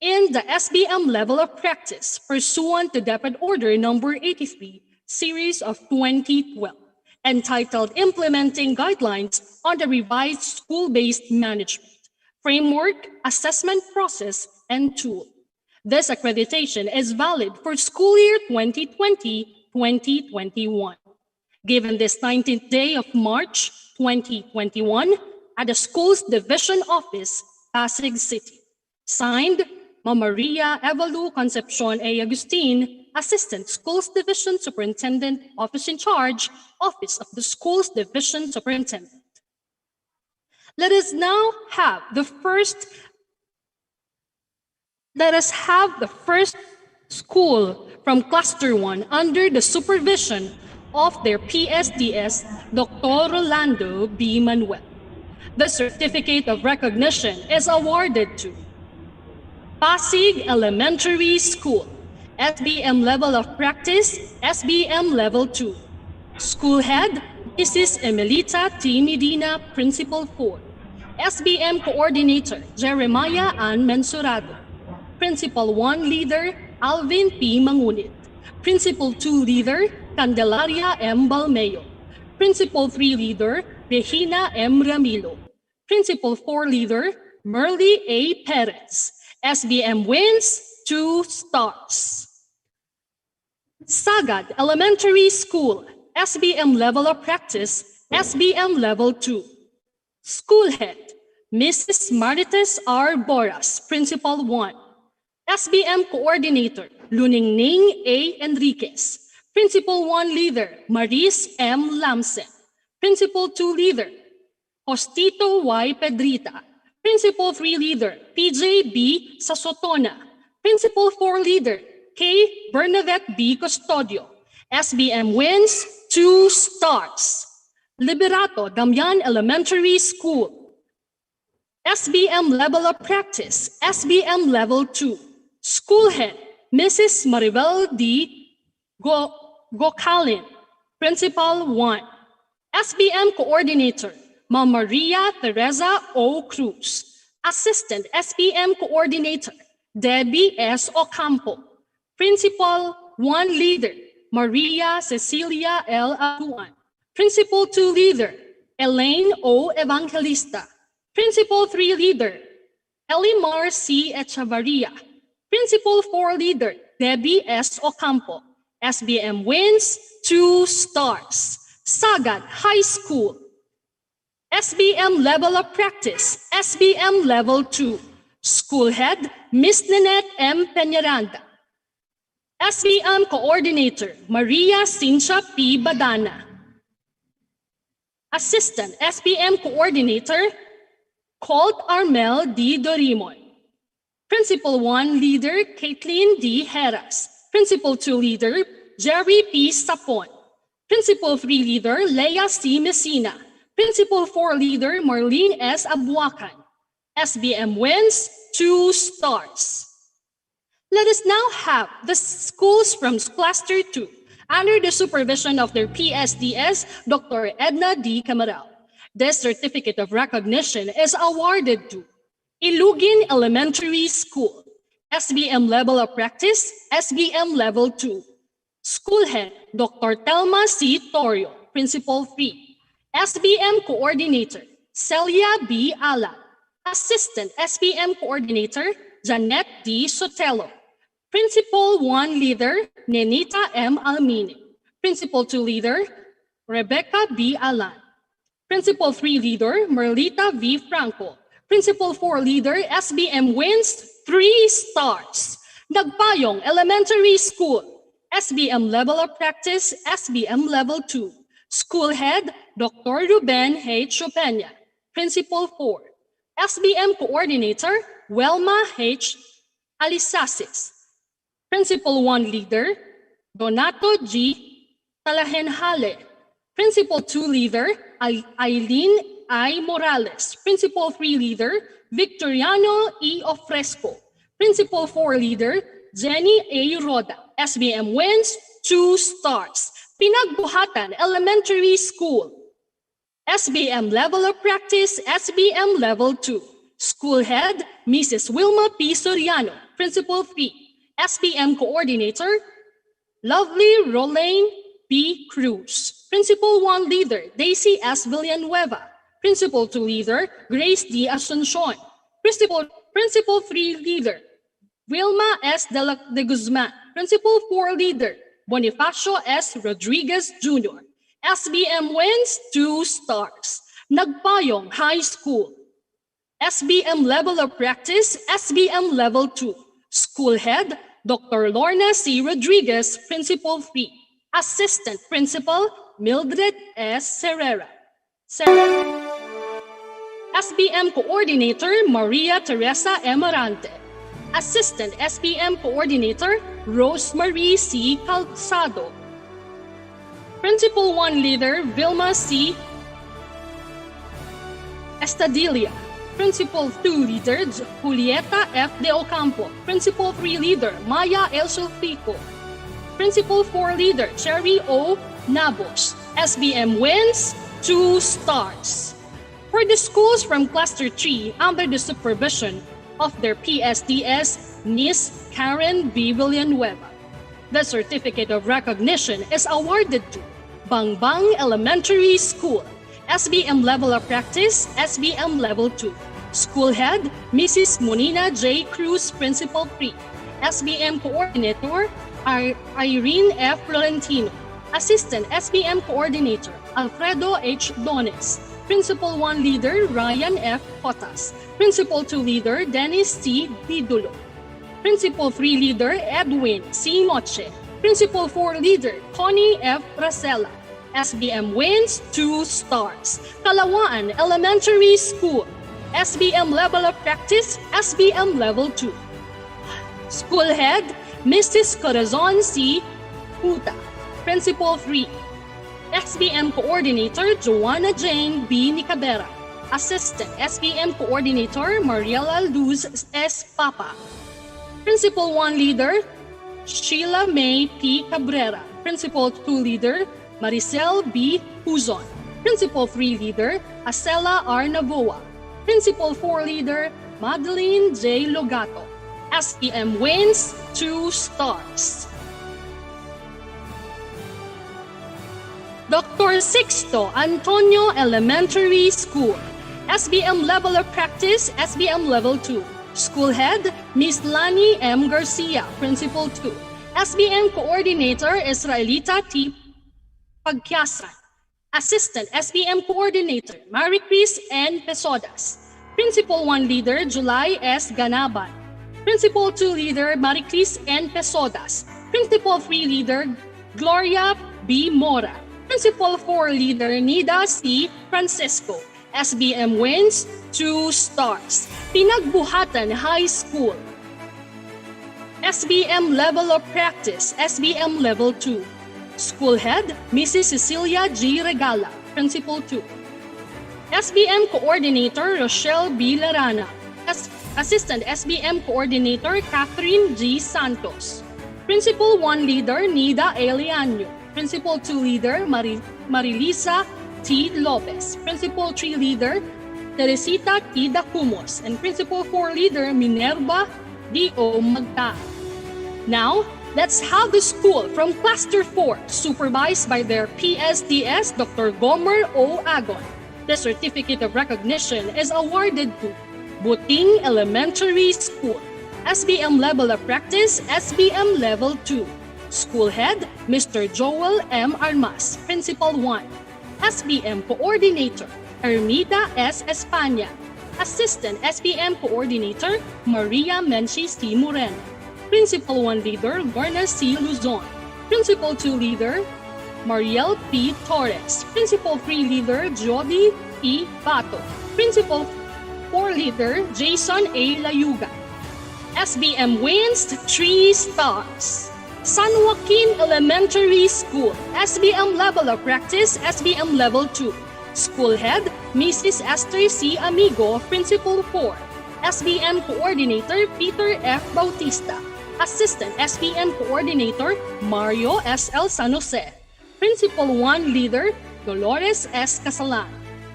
in the SBM level of practice pursuant to DepEd Order Number 83, Series of 2012, entitled Implementing Guidelines on the Revised School-Based Management Framework, Assessment Process, and Tool. This accreditation is valid for school year 2020-2021. Given this 19th day of March 2021 at the Schools Division Office, Pasig City. Signed, Ma'am Maria Evalu Concepcion A. Agustin, Assistant Schools Division Superintendent, Office in Charge, Office of the Schools Division Superintendent. Let us have the first school from Cluster 1 under the supervision of their PSDS, Dr. Rolando B. Manuel. The certificate of recognition is awarded to Pasig Elementary School, SBM Level of Practice, SBM Level 2. School Head, Mrs. Emelita T. Medina, Principal 4. SBM Coordinator, Jeremiah Ann Mensurado. Principal 1 Leader, Alvin P. Mangunit. Principal 2 Leader, Candelaria M. Balmeo. Principal 3 Leader, Regina M. Ramilo. Principal 4 Leader, Merly A. Perez. SBM wins 2 stars. Sagad Elementary School, SBM Level of Practice, SBM Level 2. School Head, Mrs. Marites R. Boras, Principal 1. SBM Coordinator, Luningning A. Enriquez. Principal 1 Leader, Maris M. Lamsen. Principal 2 Leader, Hostito Y. Pedrita. Principal 3 Leader, PJ B. Sasotona. Principal 4 Leader, K. Bernadette B. Custodio. SBM wins 2 stars. Liberato Damian Elementary School. SBM Level of Practice, SBM Level 2. School Head, Mrs. Maribel D. Gocalin. Principal 1. SBM Coordinator, Ma'am Maria Teresa O. Cruz. Assistant SBM Coordinator, Debbie S. Ocampo. Principal 1 Leader, Maria Cecilia L. Aduan. Principal 2 Leader, Elaine O. Evangelista. Principal 3 Leader, Elimar C. Echevarria. Principal 4 Leader, Debbie S. Ocampo. SBM wins 2 stars. Sagad High School. SBM Level of Practice, SBM Level 2. School Head, Miss Nanette M. Peñaranda. SBM Coordinator, Maria Cincha P. Badana. Assistant SBM Coordinator, Colt Armel D. Dorimon. Principal 1 Leader, Caitlin D. Heras. Principal 2 Leader, Jerry P. Sapon. Principal 3 Leader, Leia C. Messina. Principal 4 Leader Marlene S. Abuacan. SBM wins 2 stars. Let us now have the schools from Cluster 2 under the supervision of their PSDS, Dr. Edna D. Camaral. This certificate of recognition is awarded to Ilugin Elementary School, SBM Level of Practice, SBM Level 2. School Head, Dr. Telma C. Torio, Principal 3. SBM Coordinator, Celia B. Ala. Assistant SBM Coordinator, Janet D. Sotelo. Principal 1 Leader, Nenita M. Almini. Principal 2 Leader, Rebecca B. Alan. Principal 3 Leader, Merlita V. Franco. Principal 4 Leader, SBM wins 3 stars. Nagpayong Elementary School, SBM Level of Practice, SBM Level 2. School Head, Dr. Ruben H. Chopena. Principal 4. SBM Coordinator, Welma H. Alisasis. Principal 1 Leader, Donato G. Talahenhale. Principal 2 Leader, Aileen I. Morales. Principal 3 Leader, Victoriano E. Ofresco. Principal 4 Leader, Jenny A. Roda. SBM wins 2 stars. Pinagbuhatan Elementary School, SBM Level of Practice, SBM Level 2. School Head, Mrs. Wilma P. Soriano. Principal 3. SBM Coordinator, Lovely Rolane P. Cruz. Principal 1 Leader, Daisy S. Villanueva. Principal 2 Leader, Grace D. Asuncion. Principal 3 Leader, Wilma S. de Guzman. Principal 4 Leader, Bonifacio S. Rodriguez Jr. SBM wins 2 stars. Nagpayong High School, SBM Level of Practice, SBM Level 2. School Head, Dr. Lorna C. Rodriguez, Principal 3. Assistant Principal, Mildred S. Serrera. SBM Coordinator, Maria Teresa Emarante. Assistant SBM Coordinator, Rosemarie C. Calzado. Principal 1 Leader, Vilma C. Estadilla. Principal 2 Leader, Julieta F. De Ocampo. Principal 3 Leader, Maya El Sulfico. Principal 4 Leader, Cherry O. Nabos. SBM wins 2 stars. For the schools from Cluster 3 under the supervision of their PSDS, Miss Karen B. Villanueva, the certificate of recognition is awarded to Bangbang Elementary School, SBM Level of Practice, SBM Level 2. School Head, Mrs. Monina J. Cruz, Principal 3. SBM Coordinator, Irene F. Florentino. Assistant SBM Coordinator, Alfredo H. Dones. Principal 1 Leader, Ryan F. Potas. Principal 2 Leader, Dennis T. Didulo. Principal 3 Leader, Edwin C. Noche. Principal 4 Leader, Connie F. Racela. SBM wins 2 stars. Kalawaan Elementary School, SBM Level of Practice, SBM Level 2. School Head, Mrs. Corazon C. Puta. Principal 3. SBM Coordinator, Joanna Jane B. Nicabera. Assistant SBM Coordinator, Mariela Luz S. Papa. Principal 1 Leader, Sheila May P. Cabrera. Principal 2 Leader, Maricel B. Huzon. Principal 3 Leader, Acela R. Navoa. Principal 4 Leader, Madeline J. Logato. SBM wins 2 stars. Dr. Sixto Antonio Elementary School, SBM Level of Practice, SBM Level 2. School Head, Miss Lani M. Garcia, Principal 2. SBM Coordinator, Israelita T. Pagkiasan. Assistant SBM Coordinator, Marie Chris N. Pesodas. Principal 1 Leader, July S. Ganaban. Principal 2 Leader, Marie Chris N. Pesodas. Principal 3 Leader, Gloria B. Mora. Principal 4 Leader, Nida C. Francisco. SBM wins 2 stars. Pinagbuhatan High School, SBM Level of Practice, SBM Level 2. School Head, Mrs. Cecilia G. Regala, Principal 2. SBM Coordinator Rochelle B. Larana. Assistant SBM Coordinator Catherine G. Santos. Principal 1 Leader Nida Eliano. Principal 2 Leader Marilisa T. Lopez. Principal 3 Leader Teresita T. Dacumos. And Principal 4 Leader Minerva D.O. Magta. Now, let's have the school from Cluster 4, supervised by their PSDS Dr. Gomer O. Agon. The certificate of recognition is awarded to Buting Elementary School, SBM Level of Practice, SBM Level 2. School Head, Mr. Joel M. Armas, Principal 1. SBM Coordinator, Ermita S. España. Assistant SBM Coordinator, Maria Menchis T. Moreno. Principal 1 Leader, Lorna C. Luzon. Principal 2 Leader, Mariel P. Torres. Principal 3 Leader, Jody E. Bato. Principal 4 Leader, Jason A. Layuga. SBM wins 3 stars. San Joaquin Elementary School, SBM Level of Practice, SBM Level 2. School Head, Mrs. Esther C. Amigo, Principal 4. SBM Coordinator, Peter F. Bautista. Assistant SBM Coordinator, Mario S. L. San Jose. Principal 1 Leader, Dolores S. Casalan.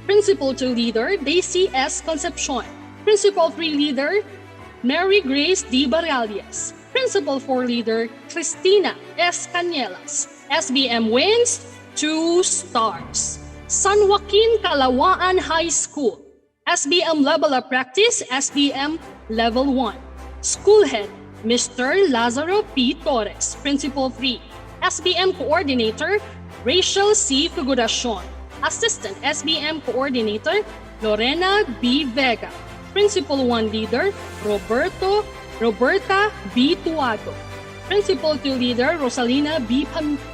Principal 2 Leader, Daisy S. Concepcion. Principal 3 Leader, Mary Grace D. Baralias. Principal 4 Leader, Cristina S. Canielas. SBM wins 2 stars. San Joaquin Calawaan High School, SBM Level of Practice, SBM Level 1. School Head, Mr. Lazaro P. Torres. Principal 3. SBM Coordinator, Rachel C. Figuracion. Assistant SBM Coordinator, Lorena B. Vega. Principal 1 Leader, Roberta B. Tuado. Principal 2 Leader, Rosalina B.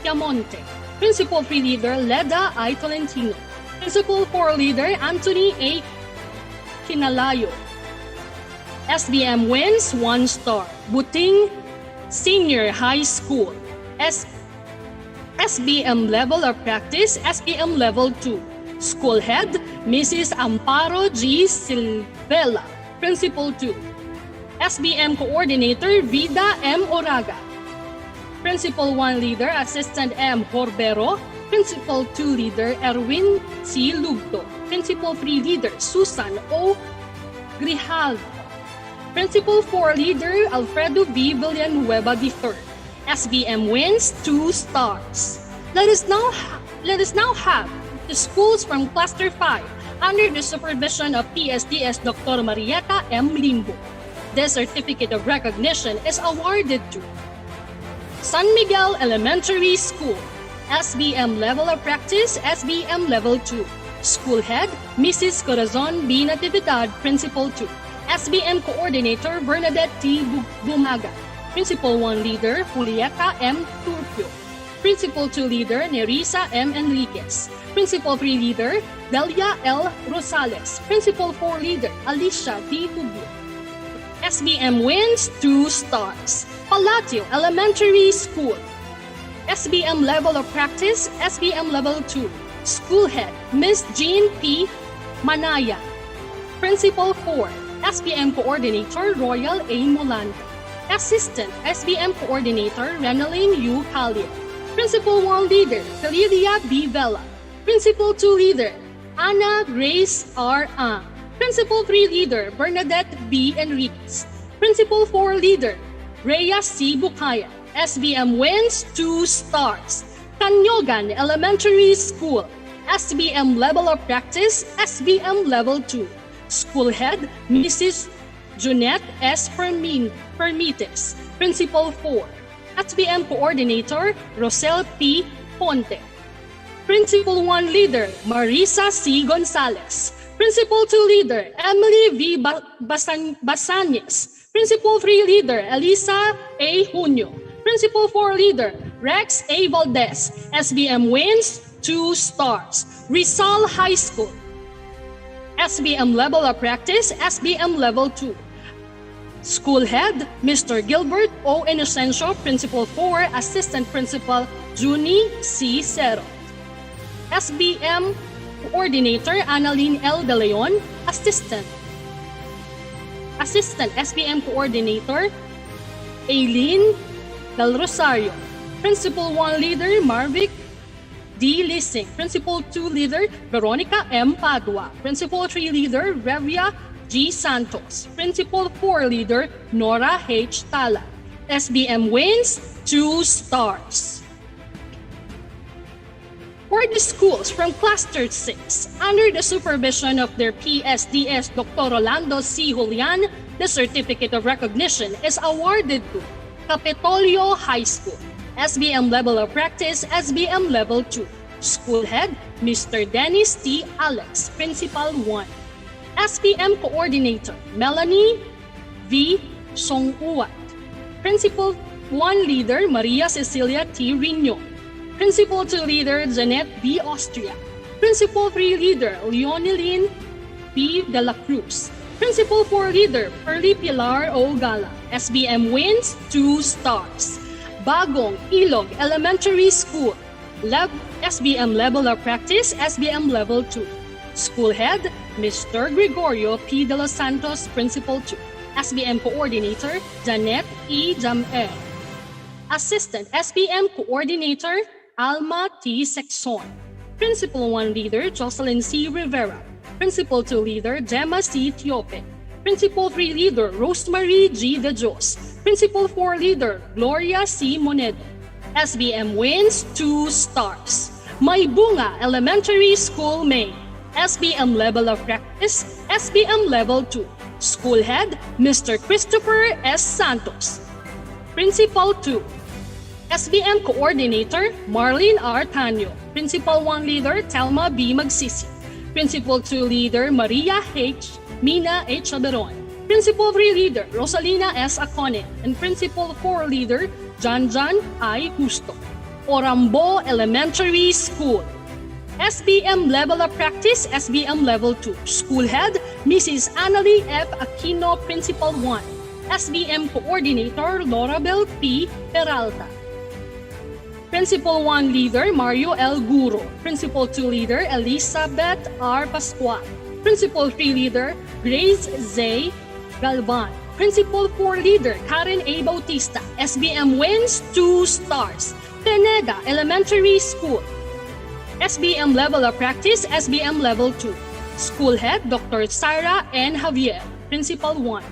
Piamonte. Principal 3 Leader, Leda I. Tolentino. Principal 4 Leader, Anthony A. Kinalayo. SBM wins 1 star. Buting Senior High School, SBM Level of Practice, SBM Level 2. School Head, Mrs. Amparo G. Silvela. Principal 2. SBM Coordinator, Vida M. Oraga. Principal 1 Leader, Assistant M. Horbero. Principal 2 Leader, Erwin C. Lugto. Principal 3 Leader, Susan O. Grijalva. Principal 4 Leader, Alfredo V. Villanueva III. SBM wins 2 stars. Let us now have the schools from Cluster 5 under the supervision of PSDS Dr. Marieta M. Limbo. This certificate of recognition is awarded to San Miguel Elementary School, SBM Level of Practice, SBM Level 2. School Head, Mrs. Corazon B. Natividad, Principal 2. SBM Coordinator, Bernadette T. Bumaga. Principal 1 Leader, Julieta M. Turpio. Principal 2 Leader, Nerissa M. Enriquez. Principal 3 Leader, Delia L. Rosales. Principal 4 Leader, Alicia D. Hubio. SBM wins 2 stars. Palatio Elementary School, SBM Level of Practice, SBM Level 2. School Head, Miss Jean P. Manaya. Principal 4, SBM Coordinator, Royal A. Molanda. Assistant SBM Coordinator, Renaline U. Calio. Principal 1 Leader, Calidia B. Vela. Principal 2 Leader, Ana Grace R. Ang. Principal 3 Leader, Bernadette B. Enriquez. Principal 4 Leader, Rhea C. Bukaya. SBM wins 2 stars. Tanyogan Elementary School, SBM Level of Practice, SBM Level 2. School Head, Mrs. Junette S. Permites. Principal 4. SBM Coordinator, Rosel P. Ponte. Principal 1 Leader, Marisa C. Gonzalez. Principal 2 Leader, Emily V. Basanes. Principal 3 Leader, Elisa A. Junio. Principal 4 Leader, Rex A. Valdez. SBM wins 2 stars. Rizal High School, SBM Level of Practice, SBM Level 2. School Head, Mr. Gilbert O. Inocencio. Principal 4, Assistant Principal Junie C. Cero. SBM Coordinator Annalyn L. De Leon, Assistant SBM Coordinator Aileen Del Rosario, Principal 1 Leader Marvic D. Lissing, Principal 2 Leader Veronica M. Padua, Principal 3 Leader Revia G. Santos, Principal 4 Leader Nora H. Tala. SBM wins 2 stars. For the schools from Cluster 6, under the supervision of their PSDS Dr. Rolando C. Julian, the Certificate of Recognition is awarded to Capitolio High School, SBM Level of Practice, SBM Level 2. School Head, Mr. Dennis T. Alex, Principal 1. SBM Coordinator, Melanie V. Songuat. Principal 1 Leader, Maria Cecilia T. Rino. Principal 2 Leader, Janet B. Austria. Principal 3 Leader, Leoneline B. De La Cruz. Principal 4 Leader, Pearly Pilar O. Gala. SBM wins 2 stars. Bagong Ilog Elementary School, SBM Level of Practice, SBM Level 2. School Head, Mr. Gregorio P. De Los Santos, Principal 2. SBM Coordinator, Janet E. Jamel. Assistant SBM Coordinator, Alma T. Sexon. Principal 1 Leader, Jocelyn C. Rivera. Principal 2 Leader, Gemma C. Tiope. Principal 3 Leader, Rosemary G. De Jos. Principal 4 Leader, Gloria C. Monedo. SBM wins 2 stars. Maybunga Elementary School Main, SBM Level of Practice, SBM Level 2. School Head, Mr. Christopher S. Santos. Principal 2. SBM Coordinator, Marlene R. Tanyo. Principal 1 Leader, Telma B. Magsisi. Principal 2 Leader, Maria H. Mina H. Aberon. Principal 3 Leader, Rosalina S. Acone. And Principal 4 Leader, John I. Justo. Orambo Elementary School, SBM Level of Practice, SBM Level 2. School Head, Mrs. Annalie F. Aquino, Principal 1. SBM Coordinator, Lorabel P. Peralta. Principal 1 Leader, Mario L. Guro. Principal 2 Leader, Elizabeth R. Pascual. Principal 3 Leader, Grace Z. Galvan. Principal 4 Leader, Karen A. Bautista. SBM wins 2 stars. Peneda Elementary School, SBM Level of Practice, SBM Level 2. School Head, Dr. Sarah N. Javier. Principal 1.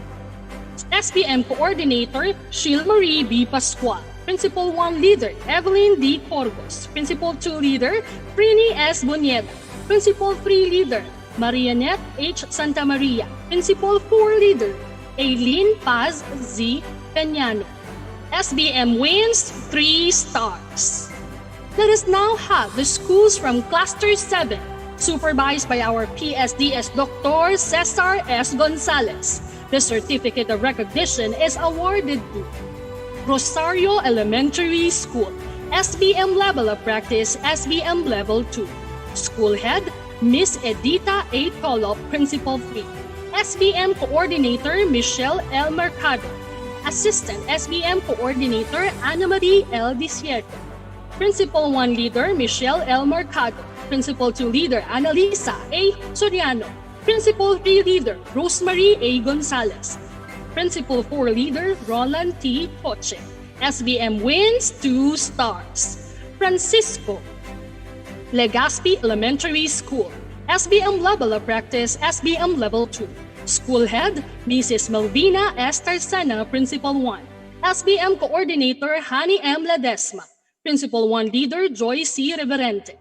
SBM Coordinator, Sheila Marie B. Pascual. Principal 1 Leader, Evelyn D. Corgos. Principal 2 Leader, Prini S. Bonieda. Principal 3 Leader, Marianette H. Santa Maria. Principal 4 Leader, Aileen Paz Z. Peñano. SBM wins 3 stars. Let us now have the schools from Cluster 7, supervised by our PSDS Dr. Cesar S. Gonzalez. The Certificate of Recognition is awarded to Rosario Elementary School, SBM Level of Practice, SBM Level 2. School Head, Miss Edita A. Tolop, Principal 3. SBM Coordinator, Michelle L. Mercado. Assistant SBM Coordinator, Ana Marie L. Disierto. Principal 1 Leader, Michelle L. Mercado. Principal 2 Leader, Annalisa A. Soriano. Principal 3 Leader, Rosemary A. Gonzalez. Principal 4 Leader, Roland T. Poche. SBM wins 2 stars. Francisco Legazpi Elementary School, SBM Level of Practice, SBM Level 2. School Head, Mrs. Melvina S. Tarsana, Principal 1. SBM Coordinator, Hani M. Ledesma. Principal 1 Leader, Joy C. Reverente.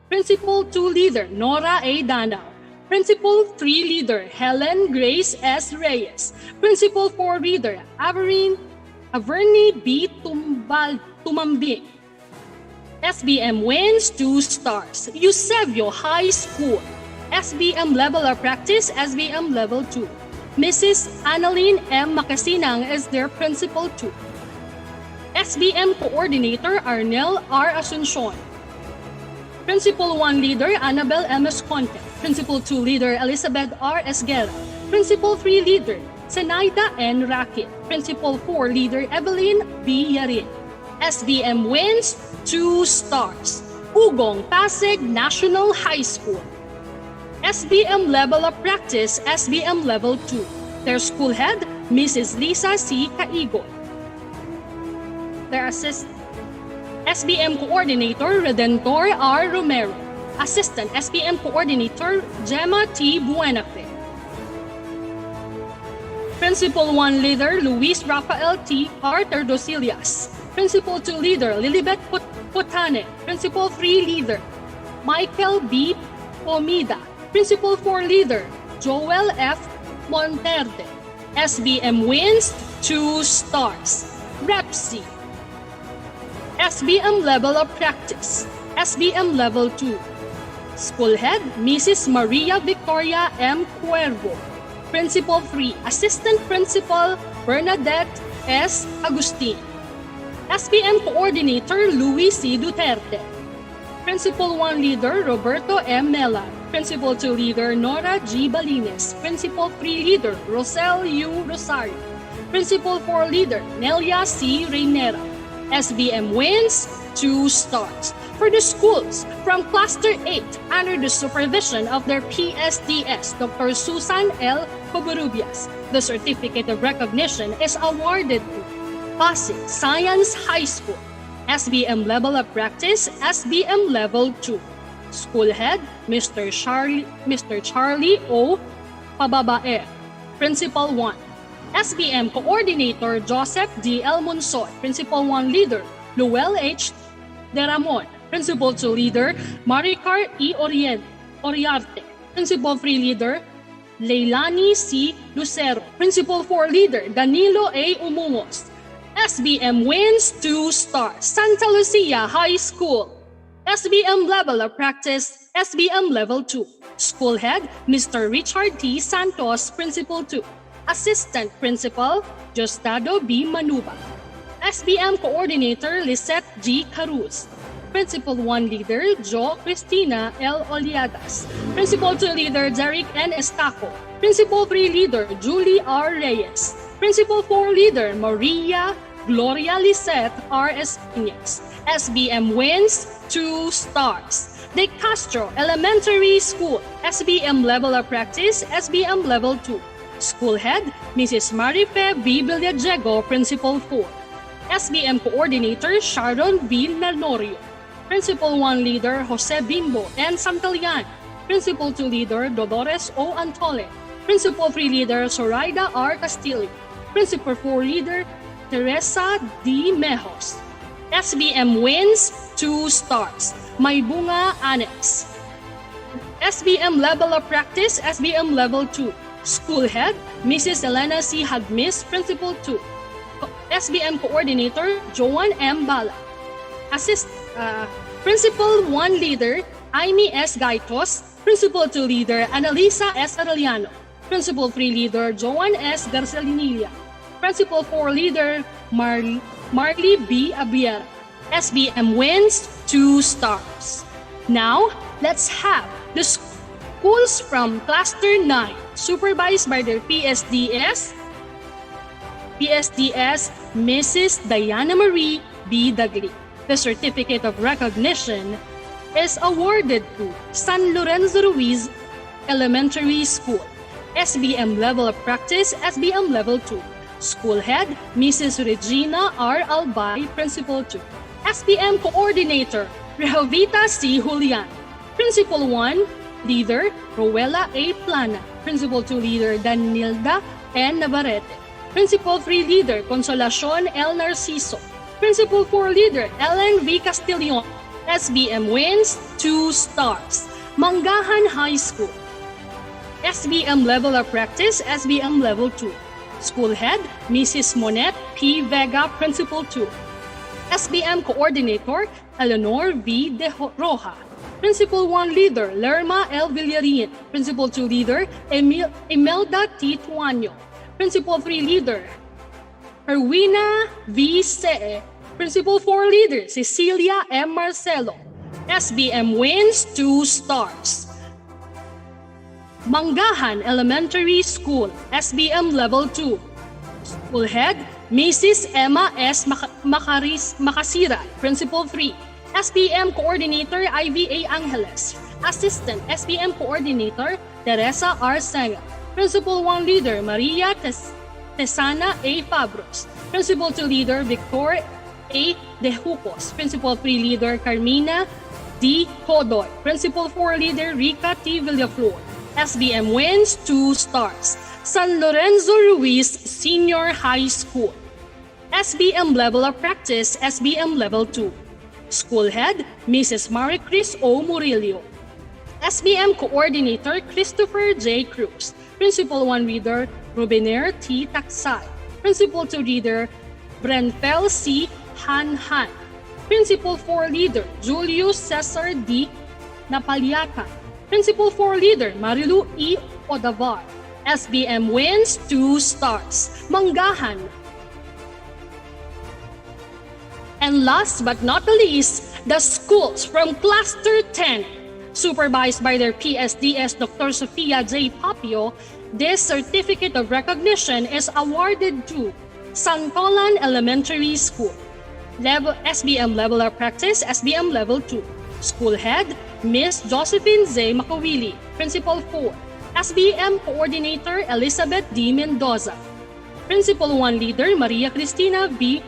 Principal 2 Leader, Nora A. Danao. Principal 3 Leader, Helen Grace S. Reyes. Principal 4 Leader, Averni B. Tumambing. SBM wins 2 stars. Eusebio High School, SBM Level of Practice, SBM Level 2. Mrs. Annalyn M. Macasinang is their Principal 2. SBM Coordinator, Arnel R. Asuncion. Principal 1 Leader, Annabel M. Esconte. Principal 2 Leader, Elizabeth R. Esguerra. Principal 3 Leader, Senaida N. Rakit. Principal 4 Leader, Evelyn B. Yarin. SBM wins 2 stars. Ugong Pasig National High School, SBM Level of Practice, SBM Level 2. Their school head, Mrs. Lisa C. Caigo. Their SBM Coordinator, Redentor R. Romero. Assistant SBM Coordinator, Gemma T. Buenafe. Principal 1 Leader, Luis Rafael T. R. Terdosilias. Principal 2 Leader, Lilibet Putane. Principal 3 Leader, Michael B. Pomida. Principal 4 Leader, Joel F. Monterde. SBM wins 2 stars. Repsi. SBM Level of Practice, SBM Level 2. School Head, Mrs. Maria Victoria M. Cuervo. Principal 3, Assistant Principal Bernadette S. Agustin. SBM Coordinator, Luis C. Duterte. Principal 1 Leader, Roberto M. Mela. Principal 2 Leader, Nora G. Balines. Principal 3 Leader, Rosel U. Rosario. Principal 4 Leader, Nelia C. Reynera. SBM wins 2 stars. For the schools from Cluster 8 under the supervision of their PSDS, Dr. Susan L. Covarrubias, the certificate of recognition is awarded to Pasig Science High School, SBM Level of Practice, SBM Level 2. School Head, Mr. Charlie O. Pababae. Principal 1. SBM Coordinator, Joseph D. L. Monsoy. Principal 1 Leader, Luel H. De Ramon. Principal 2 Leader, Maricar E. Oriarte. Principal 3 Leader, Leilani C. Lucero. Principal 4 Leader, Danilo A. Umungos. SBM wins 2 stars. Santa Lucia High School. SBM Level of Practice, SBM Level 2. School Head, Mr. Richard T. Santos. Principal 2. Assistant Principal, Justado B. Manuba. SBM Coordinator, Lisette G. Caruz. Principal 1 Leader, Jo Cristina L. Oliadas. Principal 2 Leader, Derek N. Estaco. Principal 3 Leader, Julie R. Reyes. Principal 4 Leader, Maria Gloria Lisette R. Espines. SBM wins 2 stars. De Castro Elementary School, SBM Level of Practice, SBM Level 2. School Head, Mrs. Marife B. Villajego, Principal 4. SBM Coordinator, Sharon V. Nanorio. Principal 1 Leader, Jose Bimbo N. Santillan. Principal 2 Leader, Dolores O. Antole. Principal 3 Leader, Zoraida R. Castillo. Principal 4 Leader, Teresa D. Mejos. SBM wins 2 stars. Maybunga Annex. SBM Level of Practice, SBM Level 2. School Head, Mrs. Elena C. Hagmis, Principal 2. SBM Coordinator, Joan M. Bala. Principal 1 Leader, Aimee S. Gaitos. Principal 2 Leader, Analisa S. Arellano. Principal 3 Leader, Joan S. Garcelinilla. Principal 4 Leader, Marley B. Abiera. SBM wins 2 stars. Now, let's have the schools from Cluster 9, supervised by their PSDS, Mrs. Diana Marie B. Dagli. The certificate of recognition is awarded to San Lorenzo Ruiz Elementary School, SBM Level of Practice, SBM Level 2. School Head, Mrs. Regina R. Albay, Principal 2. SBM Coordinator, Rehovita C. Julian. Principal 1 Leader, Rowella A. Plana. Principal 2 Leader, Danilda N. Navarrete. Principal 3 Leader, Consolacion L. Narciso. Principal 4 Leader, Ellen V. Castillon. SBM wins 2 stars. Mangahan High School. SBM Level of Practice, SBM Level 2. School Head, Mrs. Monette P. Vega, Principal 2. SBM Coordinator, Eleanor V. De Roja. Principal 1 Leader, Lerma L. Villarin. Principal 2 Leader, Imelda T. Tuaño. Principal 3 Leader, Erwina V. See. Principal 4 Leader, Cecilia M. Marcelo. SBM wins 2 stars. Mangahan Elementary School, SBM Level 2. School Head, Mrs. Emma S. Makasira, Principal 3. SBM Coordinator, IVA Angeles. Assistant SBM Coordinator Teresa R. Senga. Principal 1 Leader Maria Tesana A. Fabros. Principal 2 Leader Victor A. De Jucos. Principal 3 Leader Carmina D. Hodoy. Principal 4 Leader Rica T. Villaflor. SBM wins 2 stars. San Lorenzo Ruiz Senior High School. SBM Level of Practice, SBM Level 2. School Head, Mrs. Maricris O. Murillo. SBM Coordinator, Christopher J. Cruz. Principal 1 Reader, Rubiner T. Taksay. Principal 2 Reader, Brenfel C. Han Han. Principal 4 Leader, Julius Cesar D. Napaliaca. Principal 4 Leader, Marilu E. Odavar. SBM wins 2 stars. Manggahan. And last but not the least, the schools from Cluster 10, supervised by their PSDS Dr. Sofia J. Papio. This certificate of recognition is awarded to Santolan Elementary School. SBM Level of Practice, SBM Level 2. School Head, Miss Josephine Z. Makawili. Principal 4. SBM Coordinator, Elizabeth D. Mendoza. Principal 1 Leader, Maria Cristina V.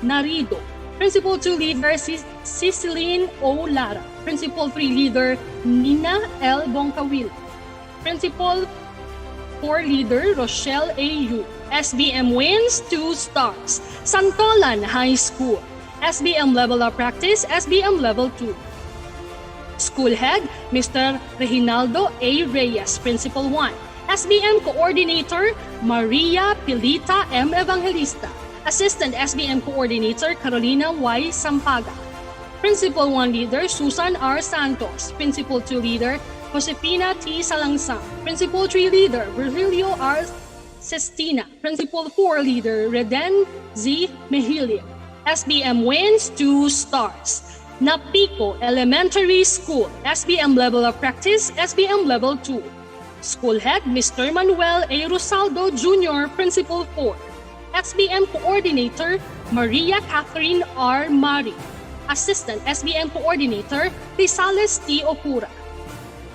Narido. Principal 2 Leader, Ceciline O. Lara. Principal 3 Leader, Nina L. Bongkawil. Principal 4 Leader, Rochelle A. Yu. SBM wins 2 stars. Santolan High School. SBM Level of Practice, SBM Level 2. School Head, Mr. Reginaldo A. Reyes, Principal 1. SBM Coordinator, Maria Pilita M. Evangelista. Assistant SBM Coordinator, Carolina Y. Sampaga. Principal 1 Leader, Susan R. Santos. Principal 2 Leader, Josefina T. Salangsang. Principal 3 Leader, Virgilio R. Sestina. Principal 4 Leader, Reden Z. Mejilio. SBM wins 2 stars. Napico Elementary School, SBM Level of Practice, SBM Level 2. School Head, Mr. Manuel A. Rosaldo Jr., Principal 4. SBM Coordinator, Maria Catherine R. Mari. Assistant SBM Coordinator, Rizales T. Okura.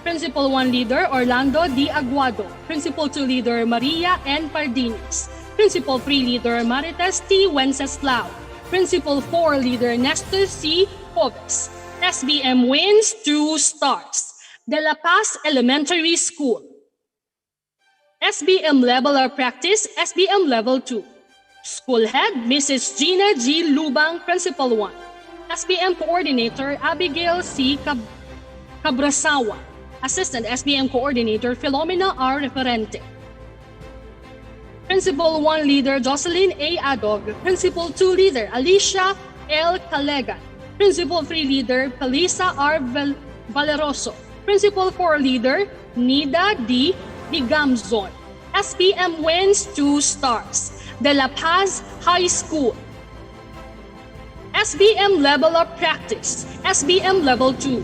Principal 1 Leader, Orlando D. Aguado. Principal 2 Leader, Maria N. Pardinis. Principal 3 Leader, Marites T. Wenceslao. Principal 4 Leader, Nestor C. Pobes. SBM wins 2 stars. De La Paz Elementary School. SBM Level of Practice, SBM Level 2. School Head, Mrs. Gina G. Lubang, Principal 1. SBM Coordinator, Abigail C. Cabrasawa. Assistant SBM Coordinator, Filomena R. Referente. Principal 1 Leader, Jocelyn A. Adog. Principal 2 Leader, Alicia L. Calegan. Principal 3 Leader, Pelisa R. Valeroso. Principal 4 Leader, Nida D. Digamzon. SBM wins 2 stars. De La Paz High School. SBM Level of Practice, SBM Level 2.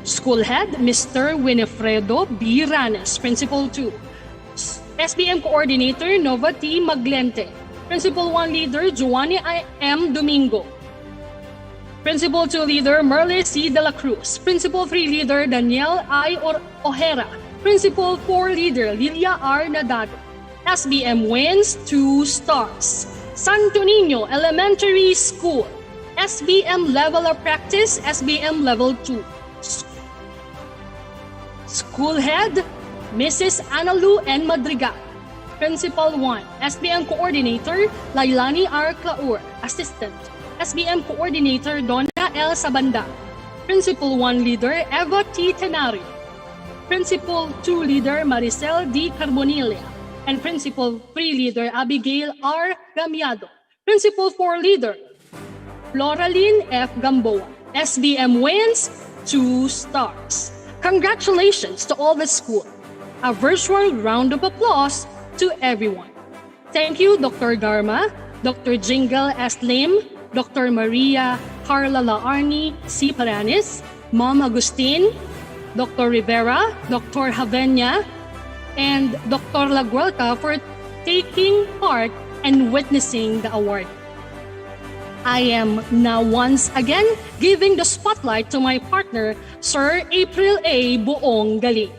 School Head, Mr. Winifredo B. Ranes, Principal 2. SBM Coordinator, Nova T. Maglente. Principal 1 Leader, Giovanni M. Domingo. Principal 2 Leader, Merle C. De La Cruz. Principal 3 Leader, Daniel I. Ojera. Principal 4 Leader, Lilia R. Nadado. SBM wins 2 stars. Santo Niño Elementary School. SBM Level of Practice, SBM Level 2. School Head, Mrs. Analu N. Madrigal. Principal 1. SBM Coordinator, Lailani R. Claur. Assistant SBM Coordinator, Donna L. Sabanda. Principal 1 Leader, Eva T. Tenari. Principal 2 Leader, Maricel D. Carbonilia. And Principal 3 Leader, Abigail R. Gamiado. Principal 4 Leader, Floraline F. Gamboa. SBM wins 2 stars. Congratulations to all the school. A virtual round of applause to everyone. Thank you, Dr. Garma, Dr. Jingle S. Lim, Dr. Maria Carla Laarni C. Paranis, Mom Agustin, Dr. Rivera, Dr. Javenia, and Dr. Laguelta for taking part and witnessing the award. I am now once again giving the spotlight to my partner, Sir April A. Buong Galing.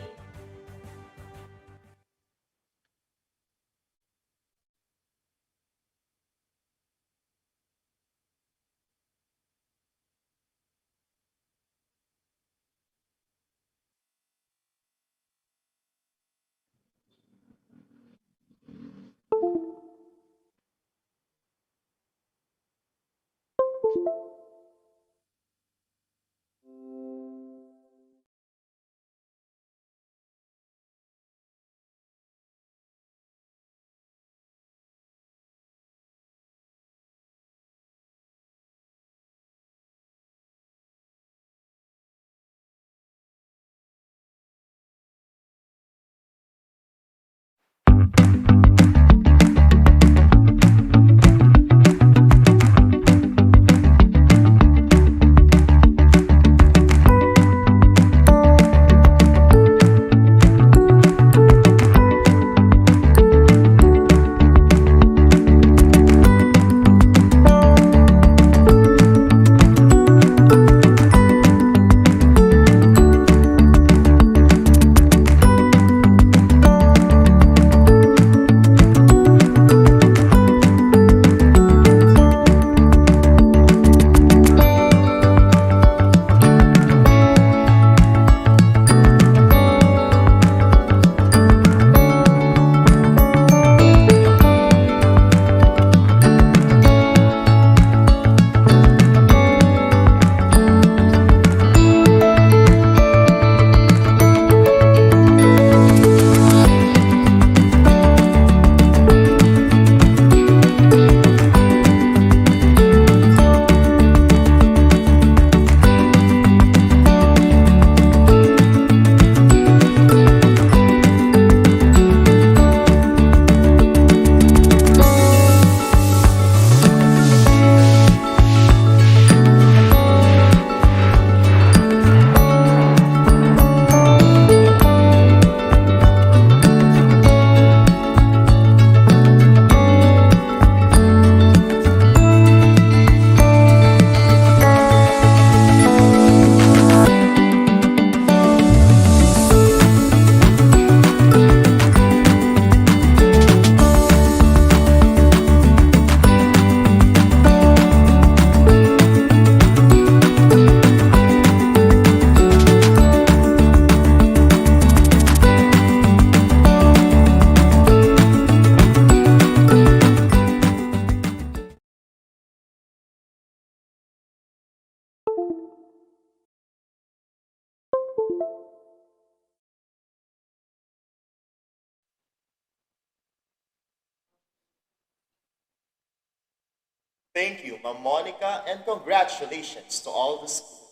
Thank you, Ma'am Monica, and congratulations to all the schools.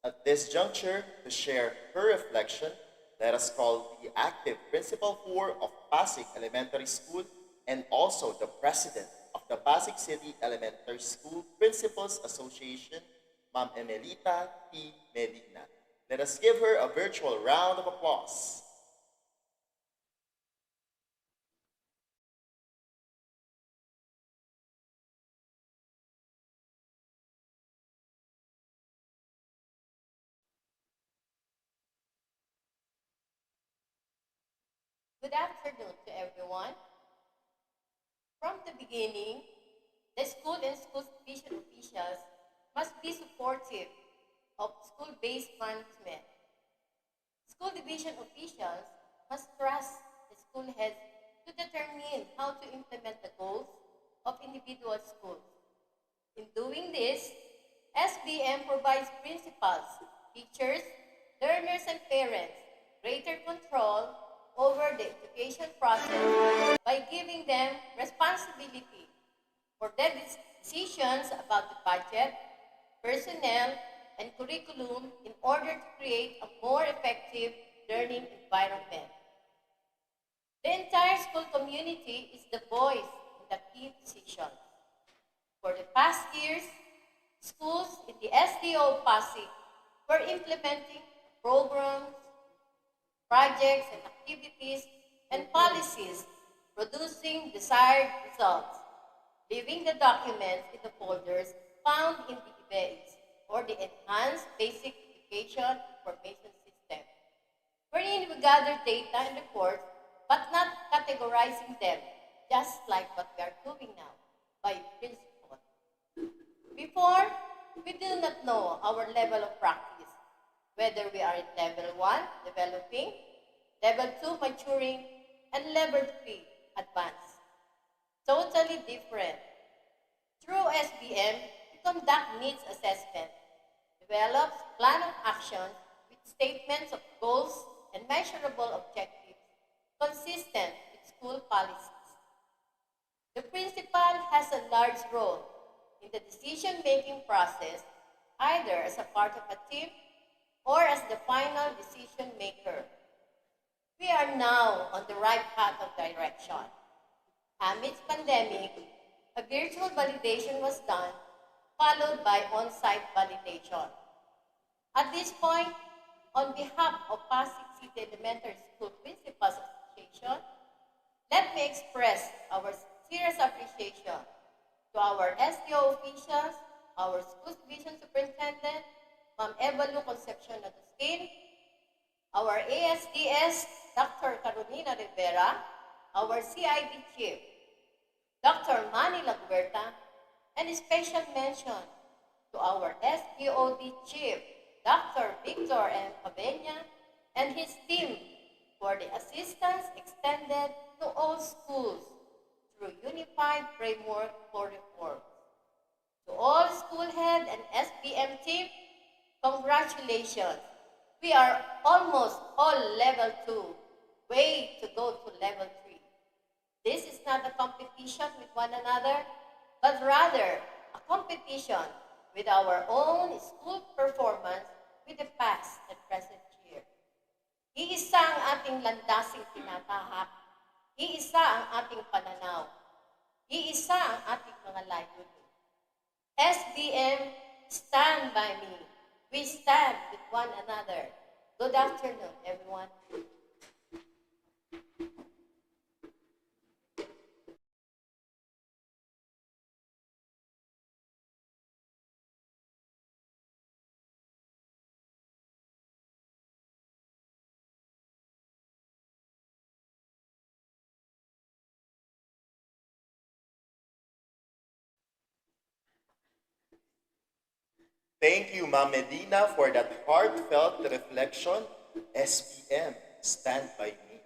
At this juncture, to share her reflection, let us call the active principal 4 of Pasig Elementary School and also the president of the Pasig City Elementary School Principals Association, Ma'am Emelita T. Medina. Let us give her a virtual round of applause. Good afternoon to everyone. From the beginning, the school and school division officials must be supportive of school-based management. School division officials must trust the school heads to determine how to implement the goals of individual schools. In doing this, SBM provides principals, teachers, learners, and parents greater control over the education process by giving them responsibility for their decisions about the budget, personnel, and curriculum in order to create a more effective learning environment. The entire school community is the voice in the key decisions. For the past years, schools in the SDO Pasig were implementing programs, projects, and activities and policies producing desired results. leaving the documents in the folders found in the EBAs, or the Enhanced Basic Education Information System, wherein we gather data and reports but not categorizing them, just like what we are doing now by principle. Before, we do not know our level of practice, whether we are in level 1, developing, level 2, maturing, and level 3, advanced. Totally different. Through SBM, we conduct needs assessment, develops plan of actions with statements of goals and measurable objectives consistent with school policies. The principal has a large role in the decision-making process, either as a part of a team or as the final decision maker. We are now on the right path of direction. Amidst pandemic, a virtual validation was done, followed by on-site validation. At this point, on behalf of Pasig City Elementary School Principals Association, let me express our sincerest appreciation to our SDO officials, our school division superintendent, Ma'am Evalu Concepcion Agustin, our ASDS, Dr. Carolina Rivera, our CID Chief, Dr. Manny Laguerta, and a special mention to our SDOD Chief, Dr. Victor M. Cabena, and his team for the assistance extended to all schools through Unified Framework for Reform. To all school head and SBM team, congratulations. We are almost all level 2, way to go to level 3. This is not a competition with one another, but rather a competition with our own school performance with the past and present year. Iisa ang ating landasing tinatahak. Iisa ang ating pananaw. Iisa ang ating mga layunin. SBM, stand by me. We stand with one another. Good afternoon, everyone. Thank you, Ma'am Medina, for that heartfelt reflection. SPM, stand by me.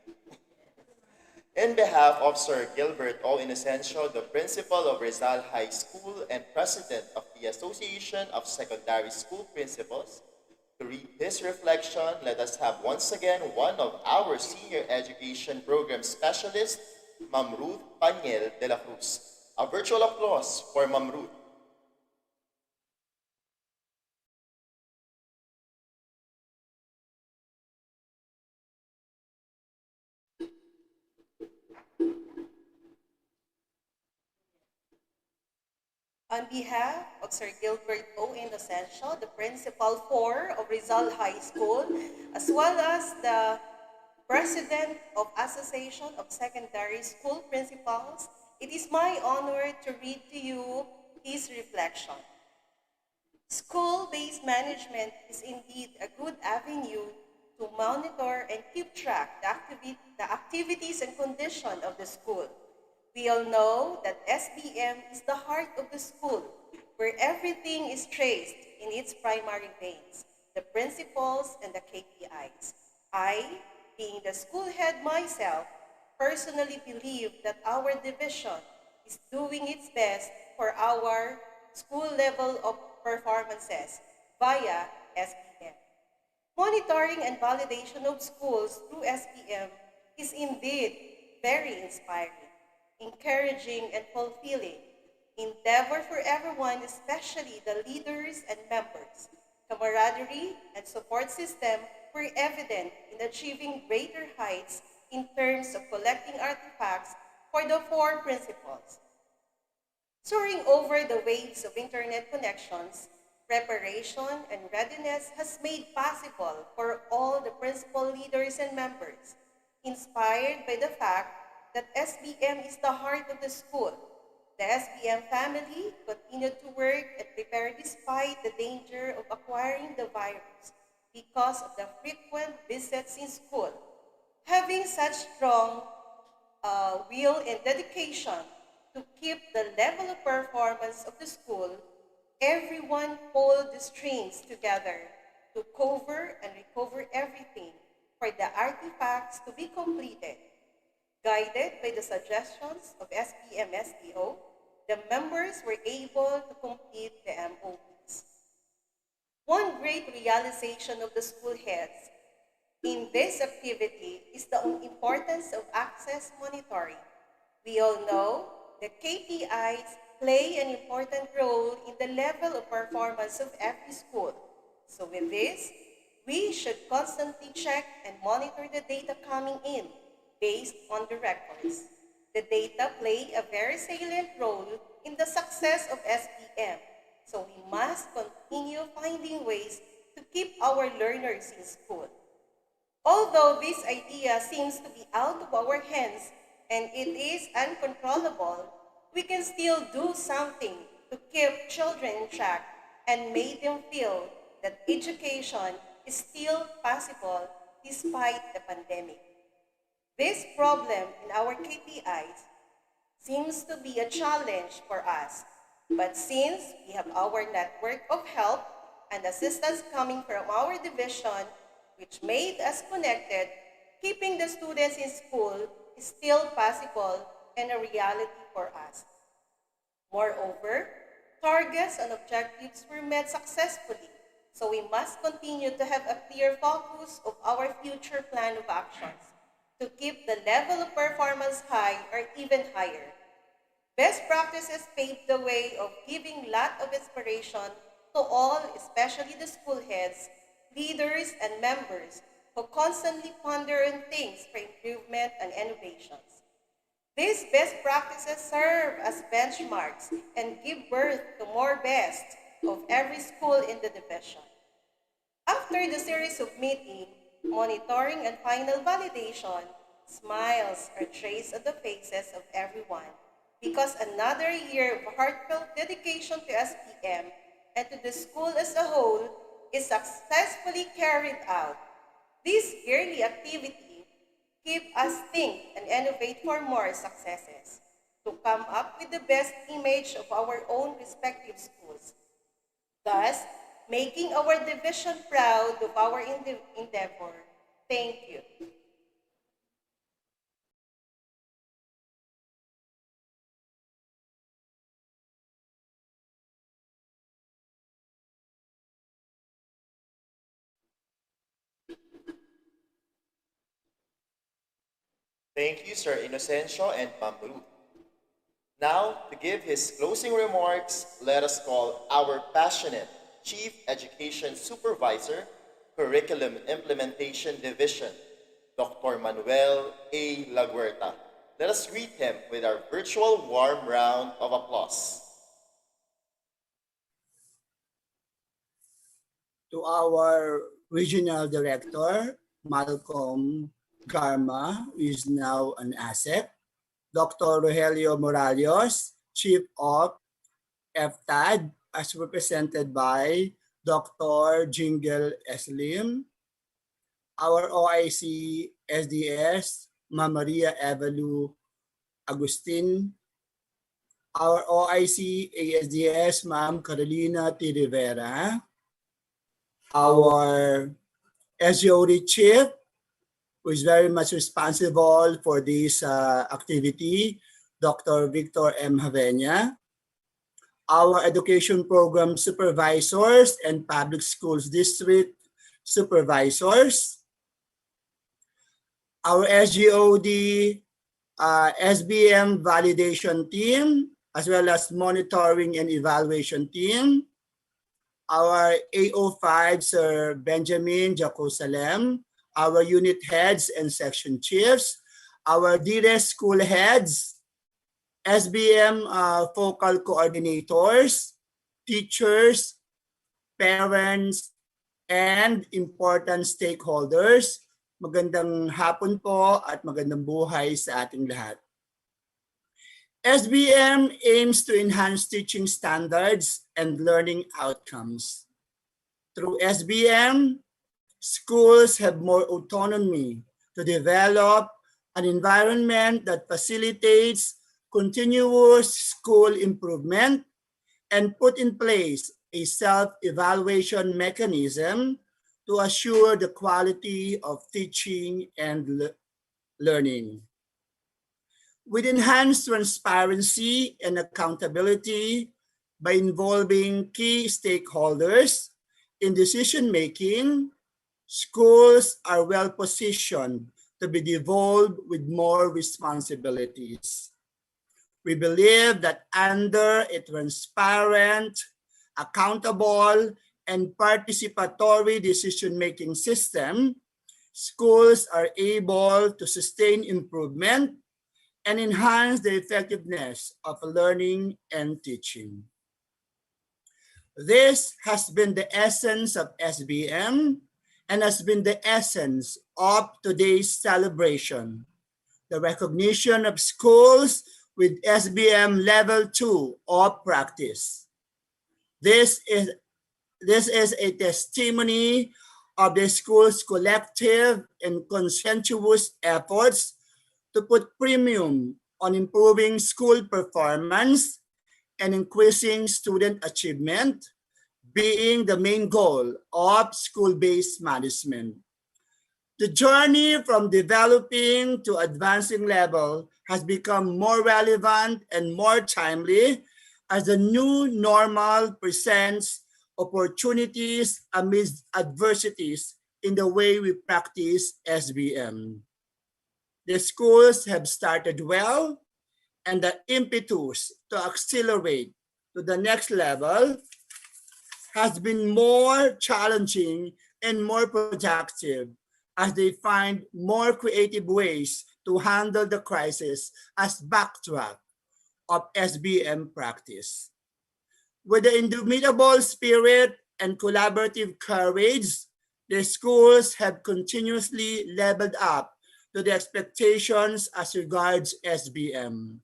In behalf of Sir Gilbert O. Inocencio, the principal of Rizal High School and president of the Association of Secondary School Principals, to read his reflection, let us have once again one of our senior education program specialists, Ma'am Ruth Paniel de la Cruz. A virtual applause for Ma'am Ruth. On behalf of Sir Gilbert O. Inocencio, the Principal 4 of Rizal High School, as well as the President of Association of Secondary School Principals, it is my honor to read to you his reflection. School-based management is indeed a good avenue to monitor and keep track the activities and condition of the school. We all know that SBM is the heart of the school, where everything is traced in its primary veins, the principles and the KPIs. I, being the school head myself, personally believe that our division is doing its best for our school level of performances via SBM. Monitoring and validation of schools through SBM is indeed very inspiring, encouraging, and fulfilling endeavor for everyone, especially the leaders and members. Camaraderie and support system were evident in achieving greater heights in terms of collecting artifacts for the 4 principles. Soaring over the waves of internet connections, preparation and readiness has made possible for all the principal leaders and members, inspired by the fact that SBM is the heart of the school. the SBM family continued to work and prepare despite the danger of acquiring the virus because of the frequent visits in school. Having such strong will and dedication to keep the level of performance of the school, everyone pulled the strings together to cover and recover everything for the artifacts to be completed. Guided by the suggestions of SBM SDO, the members were able to complete the MOPs. One great realization of the school heads in this activity is the importance of access monitoring. We all know that KPIs play an important role in the level of performance of every school. So with this, we should constantly check and monitor the data coming in based on the records. The data play a very salient role in the success of SBM, so we must continue finding ways to keep our learners in school. Although this idea seems to be out of our hands and it is uncontrollable, we can still do something to keep children in track and make them feel that education is still possible despite the pandemic. This problem in our KPIs seems to be a challenge for us, but since we have our network of help and assistance coming from our division, which made us connected, keeping the students in school is still possible and a reality for us. Moreover, targets and objectives were met successfully, so we must continue to have a clear focus of our future plan of actions to keep the level of performance high or even higher. Best practices paved the way of giving lot of inspiration to all, especially the school heads, leaders, and members who constantly ponder on things for improvement and innovations. These best practices serve as benchmarks and give birth to more best of every school in the division. After the series of meeting, monitoring, and final validation, smiles are traced on the faces of everyone because another year of heartfelt dedication to SPM and to the school as a whole is successfully carried out. This yearly activity keeps us think and innovate for more successes, to come up with the best image of our own respective schools, thus making our division proud of our endeavor. Thank you. Thank you, Sir Inocencio and Ma'am Ruth. Now, to give his closing remarks, let us call our passionate Chief Education Supervisor, Curriculum Implementation Division, Dr. Manuel A. Laguerta. Let us greet him with our virtual warm round of applause. To our Regional Director, Malcolm Garma, who is now an asset, Dr. Rogelio Morales, Chief of FTAD, as represented by Dr. Jingle Eslim, our OIC SDS, Ma Maria Evalu Agustin, our OIC ASDS, Ma'am Carolina T. Rivera, our SGOD Chief, who is very much responsible for this activity, Dr. Victor M. Javenia, our education program supervisors and public schools district supervisors, our SGOD SBM validation team, as well as monitoring and evaluation team, our AO5, Sir Benjamin Jacosalem, our unit heads and section chiefs, our DRES school heads, SBM focal coordinators, teachers, parents, and important stakeholders. Magandang hapon po at magandang buhay sa ating lahat. SBM aims to enhance teaching standards and learning outcomes. Through SBM, schools have more autonomy to develop an environment that facilitates continuous school improvement and put in place a self-evaluation mechanism to assure the quality of teaching and learning. With enhanced transparency and accountability by involving key stakeholders in decision-making, schools are well positioned to be devolved with more responsibilities. We believe that under a transparent, accountable, and participatory decision-making system, schools are able to sustain improvement and enhance the effectiveness of learning and teaching. This has been the essence of SBM and has been the essence of today's celebration, the recognition of schools with SBM Level 2 of practice. This is a testimony of the school's collective and conscientious efforts to put premium on improving school performance and increasing student achievement, being the main goal of school-based management. The journey from developing to advancing level has become more relevant and more timely as the new normal presents opportunities amidst adversities in the way we practice SBM. The schools have started well, and the impetus to accelerate to the next level has been more challenging and more productive as they find more creative ways to handle the crisis as backdrop of SBM practice. With the indomitable spirit and collaborative courage, the schools have continuously leveled up to the expectations as regards SBM.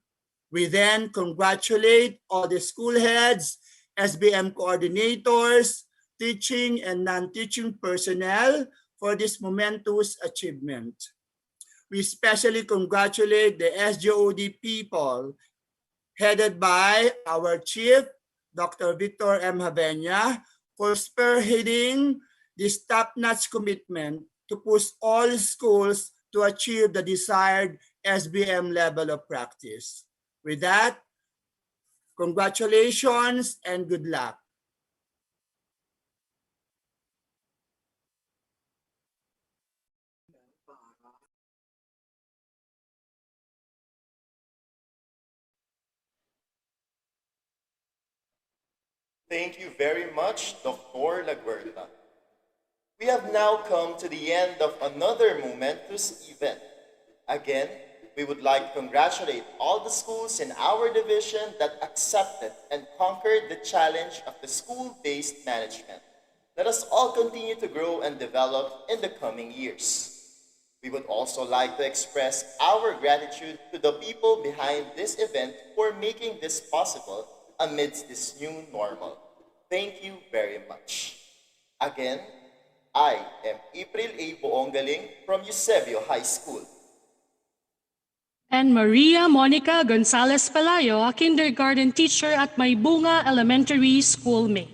We then congratulate all the school heads, SBM coordinators, teaching and non-teaching personnel for this momentous achievement. We especially congratulate the SGOD people headed by our Chief, Dr. Victor M. Javenia, for spearheading this top-notch commitment to push all schools to achieve the desired SBM level of practice. With that, congratulations and good luck. Thank you very much, Dr. Laguerta. We have now come to the end of another momentous event. Again, we would like to congratulate all the schools in our division that accepted and conquered the challenge of the school-based management. Let us all continue to grow and develop in the coming years. We would also like to express our gratitude to the people behind this event for making this possible amidst this new normal. Thank you very much. Again, I am April A. Boongaling from Eusebio High School. And Maria Monica Gonzalez Palayo, a kindergarten teacher at Maybunga Elementary School, May.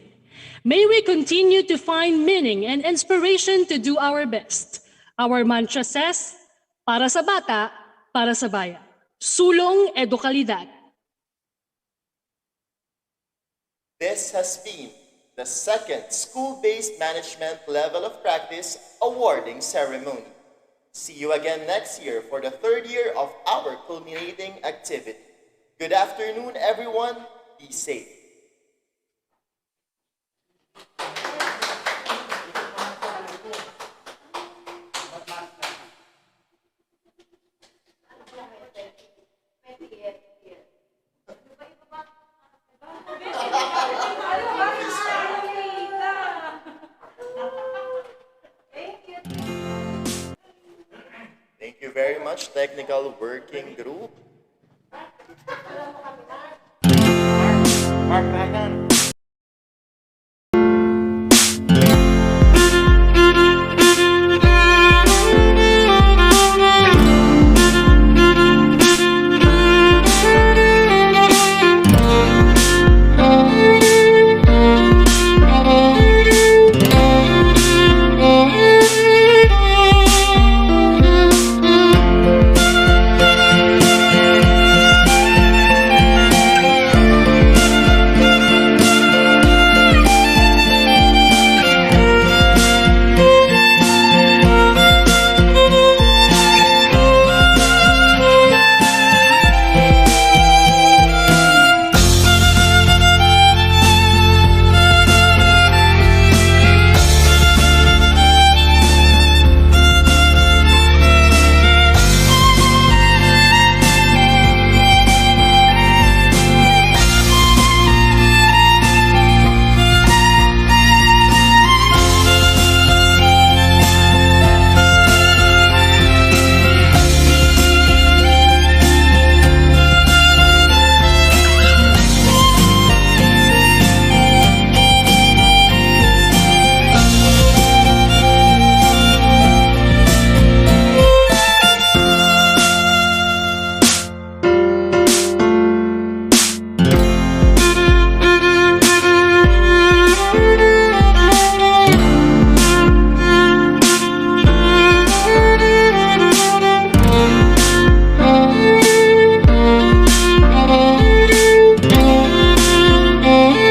May we continue to find meaning and inspiration to do our best. Our mantra says, para sa bata, para sa bayan. Sulong edukalidad. This has been the second School-Based Management Level of Practice awarding ceremony. See you again next year for the third year of our culminating activity. Good afternoon, everyone. Be safe. Thank you very much, Technical Working Group. Mark Bagan.